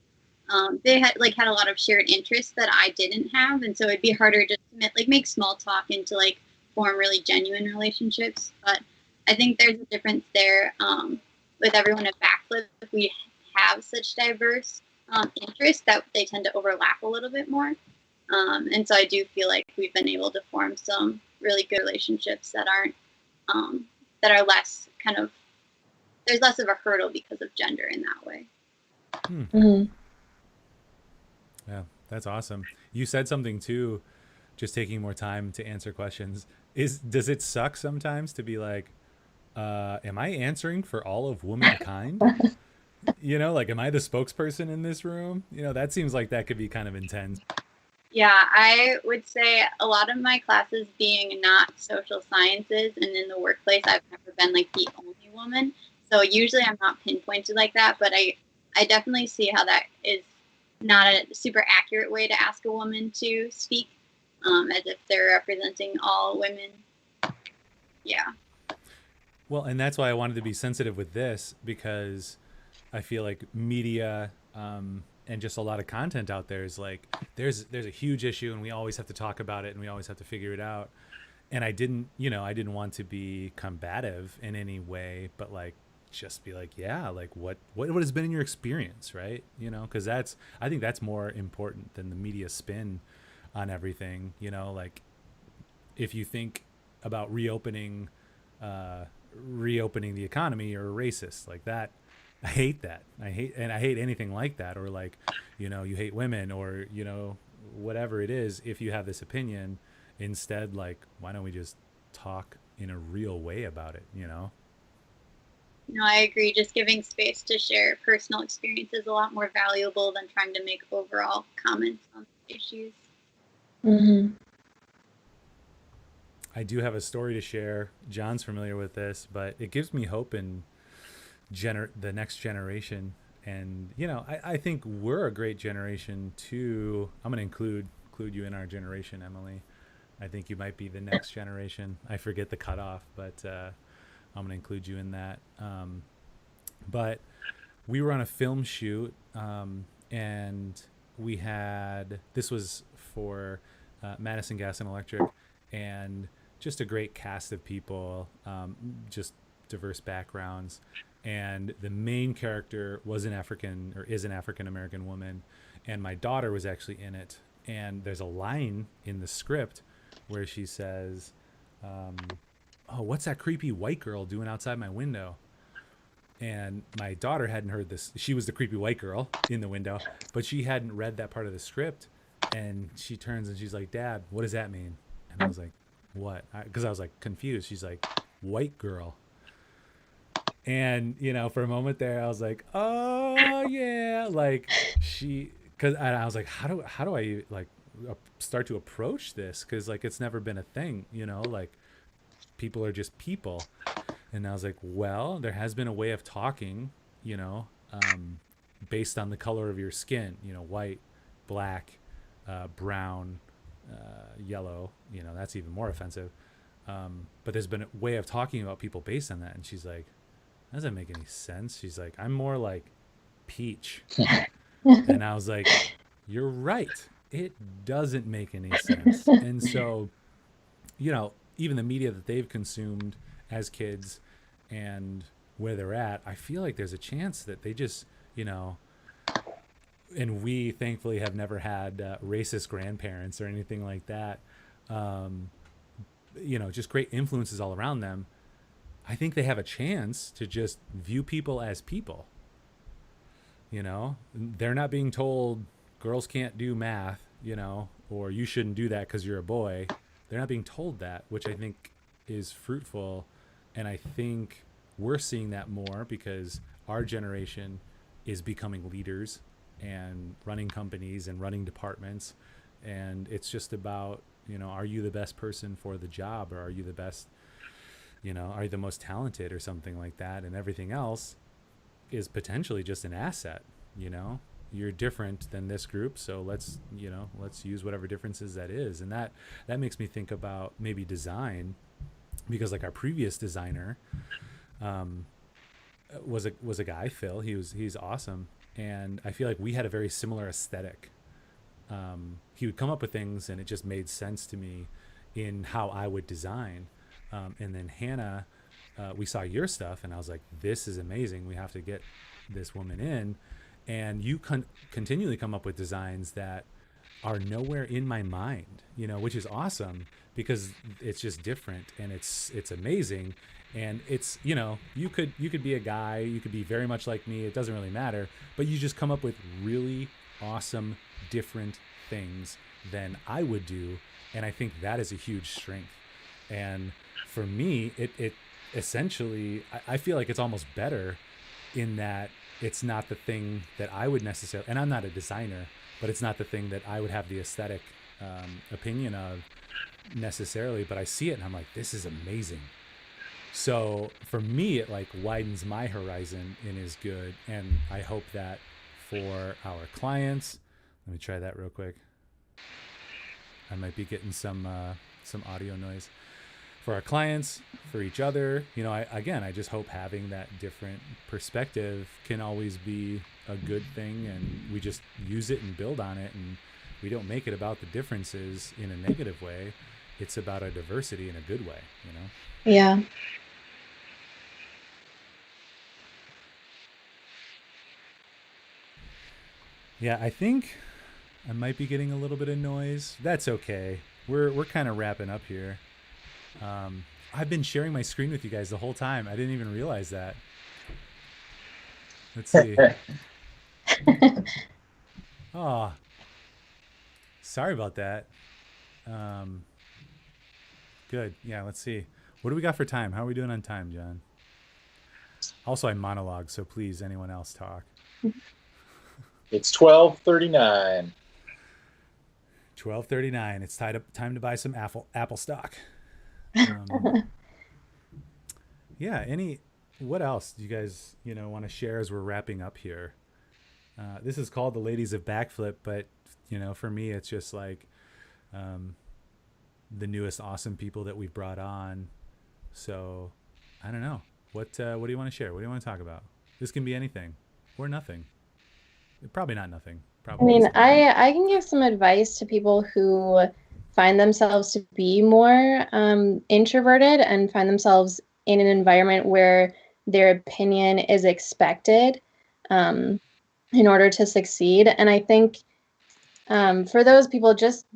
They had a lot of shared interests that I didn't have, and so it'd be harder just to make small talk and to like form really genuine relationships. But I think there's a difference there. With everyone at Backflip, we have such diverse interests that they tend to overlap a little bit more. And so I do feel like we've been able to form some really good relationships that are less kind of, there's less of a hurdle because of gender in that way. Yeah, that's awesome. You said something too, just taking more time to answer questions. Does it suck sometimes to be like, am I answering for all of womankind? Like, am I the spokesperson in this room? That seems like that could be kind of intense. Yeah, I would say a lot of my classes being not social sciences, and in the workplace, I've never been like the only woman. So usually I'm not pinpointed like that, but I definitely see how that is not a super accurate way to ask a woman to speak, as if they're representing all women. Yeah. Well, and that's why I wanted to be sensitive with this, because I feel like media and just a lot of content out there is like, there's a huge issue and we always have to talk about it and we always have to figure it out. And I didn't want to be combative in any way, but like, just be like, yeah, like what has been in your experience, right? Because I think that's more important than the media spin on everything. Like, if you think about reopening the economy, you're a racist. Like that, I hate that. I hate anything like that, or like, you hate women, or whatever it is. If you have this opinion, instead, like, why don't we just talk in a real way about it? No, I agree. Just giving space to share personal experience is a lot more valuable than trying to make overall comments on issues. Mm-hmm. I do have a story to share. John's familiar with this, but it gives me hope in the next generation. And, I think we're a great generation too. I'm going to include you in our generation, Emily. I think you might be the next generation. I forget the cutoff, but I'm going to include you in that. But we were on a film shoot, and this was for Madison Gas and Electric, and just a great cast of people, just diverse backgrounds. And the main character is an African American woman, and my daughter was actually in it. And there's a line in the script where she says, oh, what's that creepy white girl doing outside my window? And my daughter hadn't heard this. She was the creepy white girl in the window, but she hadn't read that part of the script. And she turns and she's like, Dad, what does that mean? And I was like, what? Because I was like confused. She's like, white girl. And, you know, for a moment there, I was like, oh, yeah. Like because I was like, how do I like start to approach this? Because like it's never been a thing, you know, like people are just people. And I was like, well, there has been a way of talking, you know, based on the color of your skin, you know, white, black, brown, yellow, you know, that's even more offensive. But there's been a way of talking about people based on that. And she's like, that doesn't make any sense. She's like, I'm more like peach. And I was like, you're right. It doesn't make any sense. And so, you know, even the media that they've consumed as kids and where they're at, I feel like there's a chance that they just, you know, and we thankfully have never had racist grandparents or anything like that. You know, just great influences all around them. I think they have a chance to just view people as people. You know, they're not being told girls can't do math, you know, or you shouldn't do that because you're a boy. They're not being told that, which I think is fruitful. And I think we're seeing that more because our generation is becoming leaders and running companies and running departments. And it's just about, you know, are you the best person for the job, or are you the best, you know, are you the most talented or something like that? And everything else is potentially just an asset, you know, you're different than this group. So let's, you know, let's use whatever differences that is. And that makes me think about maybe design, because like our previous designer was a guy, Phil. He's awesome. And I feel like we had a very similar aesthetic. He would come up with things and it just made sense to me in how I would design. And then Hannah, we saw your stuff and I was like, this is amazing. We have to get this woman in. And you continually come up with designs that are nowhere in my mind, you know, which is awesome because it's just different and it's amazing. And it's, you know, you could be a guy, you could be very much like me. It doesn't really matter, but you just come up with really awesome, different things than I would do. And I think that is a huge strength. And for me, it essentially, I feel like it's almost better in that it's not the thing that I would necessarily, and I'm not a designer, but it's not the thing that I would have the aesthetic opinion of necessarily, but I see it and I'm like, this is amazing. So for me, it like widens my horizon and is good. And I hope that for our clients, let me try that real quick. I might be getting some audio noise. For our clients, for each other, you know, I just hope having that different perspective can always be a good thing, and we just use it and build on it, and we don't make it about the differences in a negative way. It's about a diversity in a good way, you know? Yeah. Yeah, I think I might be getting a little bit of noise. That's okay. We're kind of wrapping up here. I've been sharing my screen with you guys the whole time. I didn't even realize that. Let's see. Oh, sorry about that. Good. Yeah, let's see. What do we got for time? How are we doing on time, John? Also, I monologue, so please, anyone else talk. It's 12:39. 12:39. It's time to buy some Apple stock. Yeah. What else do you guys, you know, want to share as we're wrapping up here? This is called the Ladies of Backflip, but you know, for me, it's just like the newest awesome people that we've brought on. So I don't know. What do you want to share? What do you want to talk about? This can be anything or nothing. Probably not nothing. Probably. I mean, I can give some advice to people who find themselves to be more introverted and find themselves in an environment where their opinion is expected in order to succeed. And I think for those people, just,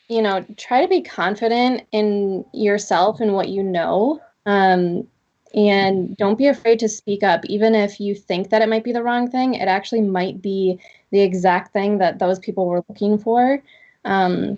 you know, try to be confident in yourself and what you know. And don't be afraid to speak up, even if you think that it might be the wrong thing. It actually might be the exact thing that those people were looking for. And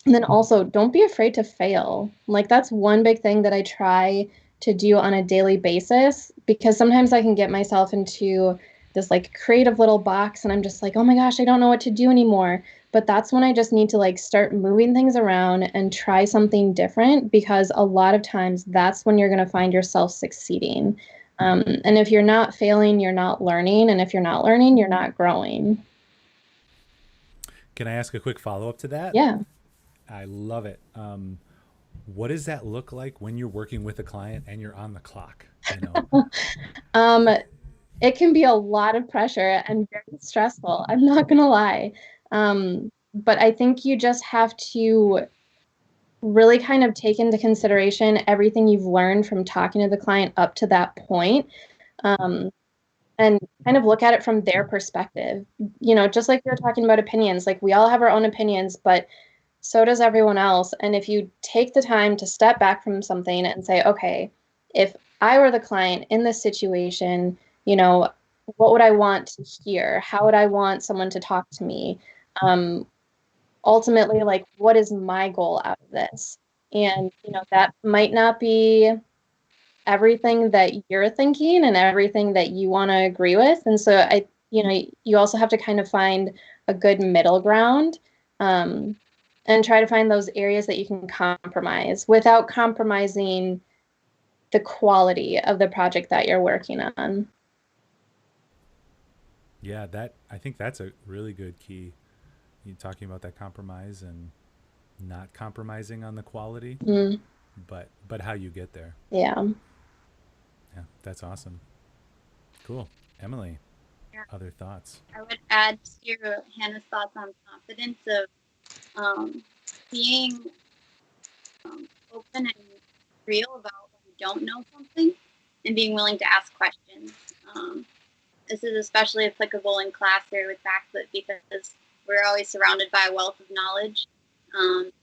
then also, don't be afraid to fail. Like, that's one big thing that I try to do on a daily basis, because sometimes I can get myself into this like creative little box and I'm just like, oh my gosh, I don't know what to do anymore. But that's when I just need to like start moving things around and try something different, because a lot of times that's when you're going to find yourself succeeding. And if you're not failing, you're not learning. And if you're not learning, you're not growing. Can I ask a quick follow up to that? Yeah. I love it. What does that look like when you're working with a client and you're on the clock? You know? Um, it can be a lot of pressure and very stressful. I'm not going to lie. But I think you just have to really kind of take into consideration everything you've learned from talking to the client up to that point, um, and kind of look at it from their perspective. Just like we were talking about opinions, like we all have our own opinions, but so does everyone else. And if you take the time to step back from something and say, okay, if I were the client in this situation, you know, what would I want to hear? How would I want someone to talk to me? Um, Ultimately, like, what is my goal out of this? And, that might not be everything that you're thinking and everything that you want to agree with. And so you also have to kind of find a good middle ground, um, and try to find those areas that you can compromise without compromising the quality of the project that you're working on. Yeah, I think that's a really good key. You talking about that compromise and not compromising on the quality, Mm, but how you get there. yeah. Yeah, that's awesome. Cool. Emily, Yeah. other thoughts? I would add to Hannah's thoughts on confidence of being open and real about when you don't know something and being willing to ask questions. Um, this is especially applicable in class here with Backflip because we're always surrounded by a wealth of knowledge. It's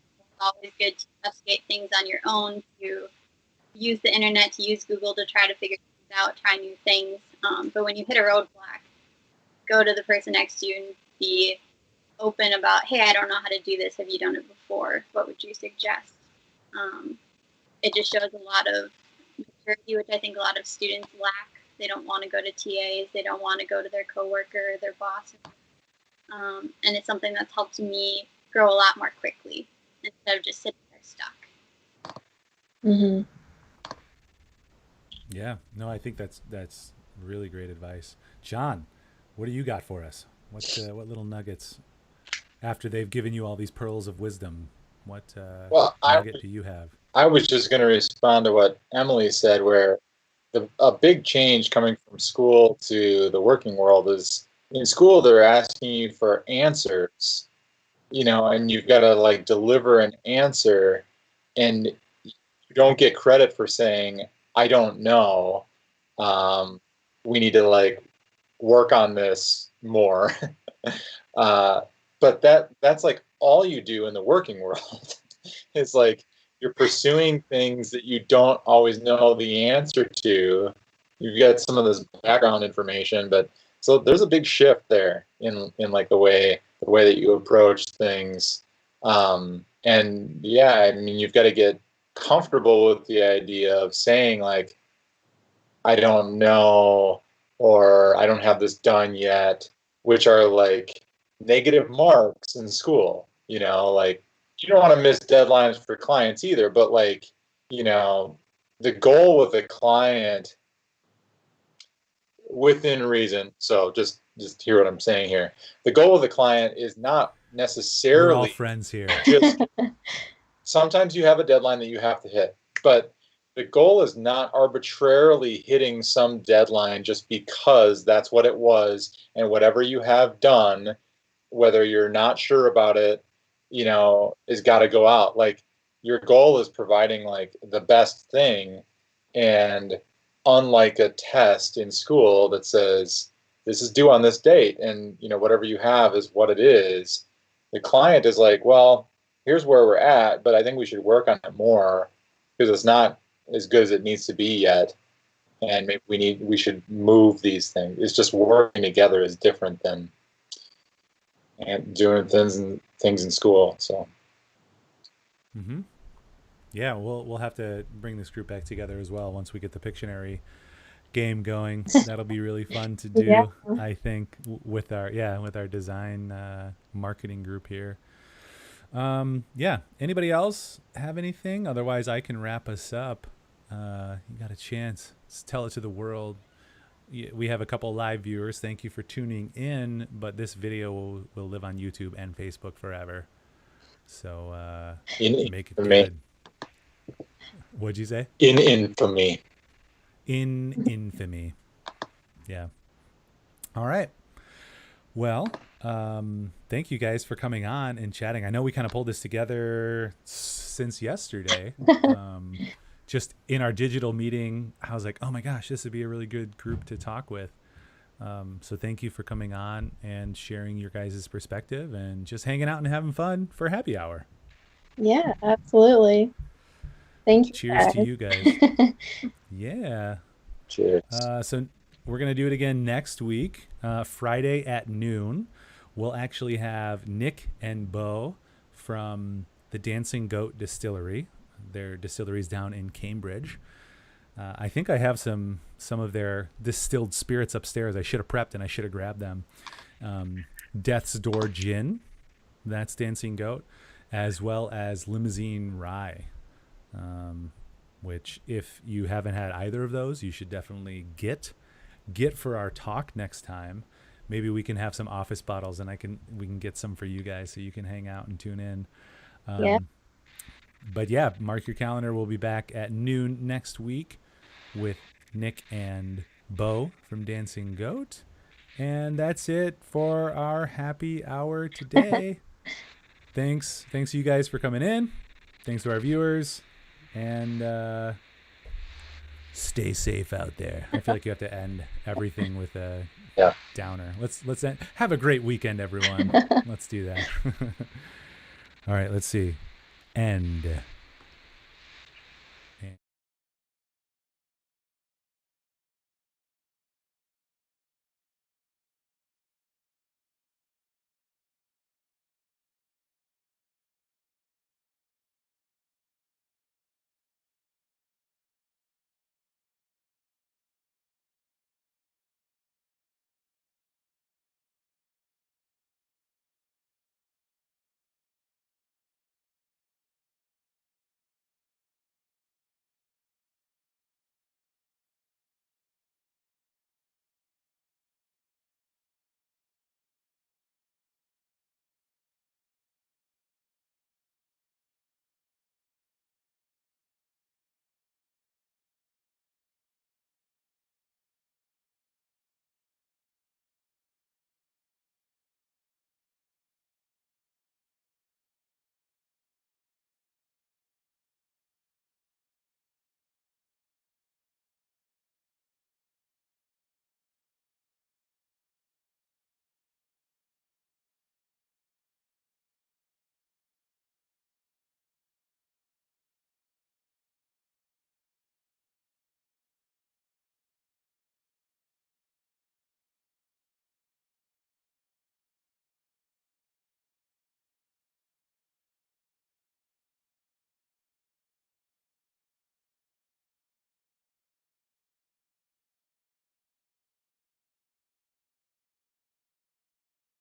always good to investigate things on your own, to use the internet, to use Google to try to figure things out, try new things. But when you hit a roadblock, go to the person next to you and be open about, hey, I don't know how to do this. Have you done it before? What would you suggest? Um, it just shows a lot of maturity, which I think a lot of students lack. They don't want to go to TAs. They don't want to go to their coworker or their boss. And it's something that's helped me grow a lot more quickly instead of just sitting there stuck. Mm-hmm. Yeah. No, I think that's really great advice. John, what do you got for us? What little nuggets after they've given you all these pearls of wisdom? What Well, nugget do you have? I was just going to respond to what Emily said, where a big change coming from school to the working world is in school, they're asking you for answers, and you've got to like deliver an answer, and you don't get credit for saying, I don't know. We need to like work on this more. uh, but that's like all you do in the working world. It's like you're pursuing things that you don't always know the answer to. You've got some of this background information, but so there's a big shift there in like the way that you approach things. And yeah, I mean, you've got to get comfortable with the idea of saying like, I don't know, or I don't have this done yet, which are like negative marks in school. Like you don't want to miss deadlines for clients either, but like, you know, the goal with a client within reason. So just hear what I'm saying here. The goal of the client is not We're all necessarily friends here. just sometimes you have a deadline that you have to hit, but the goal is not arbitrarily hitting some deadline just because that's what it was, and whatever you have done, whether you're not sure about it, is got to go out. Like your goal is providing like the best thing, and unlike a test in school that says this is due on this date and whatever you have is what it is, the client is like, well, here's where we're at, but I think we should work on it more because it's not as good as it needs to be yet. and maybe we should move these things. It's just working together is different than doing things in school. So. Mm-hmm. Yeah, we'll have to bring this group back together as well once we get the Pictionary game going. That'll be really fun to do. Yeah. I think with our design marketing group here. Yeah. Anybody else have anything? Otherwise, I can wrap us up. You got a chance. Let's tell it to the world. We have a couple live viewers. Thank you for tuning in. But this video will live on YouTube and Facebook forever. So make it good. What'd you say? In infamy. In infamy. Yeah. All right. Well, thank you guys for coming on and chatting. I know we kind of pulled this together since yesterday. Just in our digital meeting, I was like, oh my gosh, this would be a really good group to talk with. So thank you for coming on and sharing your guys' perspective and just hanging out and having fun for happy hour. Yeah, absolutely. Thank you. Cheers guys. to you guys. Yeah. Cheers. So we're going to do it again next week, Friday at noon. We'll actually have Nick and Bo from the Dancing Goat Distillery. Their distillery's down in Cambridge. I think I have some of their distilled spirits upstairs. I should have prepped and I should have grabbed them. Death's Door Gin, that's Dancing Goat, as well as Limousine Rye, which if you haven't had either of those, you should definitely get for our talk next time. Maybe we can have some office bottles and we can get some for you guys so you can hang out and tune in. Yeah. But yeah, mark your calendar. We'll be back at noon next week with Nick and Bo from Dancing Goat. And that's it for our happy hour today. Thanks to you guys for coming in. Thanks to our viewers. And stay safe out there. I feel like you have to end everything with a downer. Let's end. Have a great weekend, everyone. Let's do that. All right, let's see. End.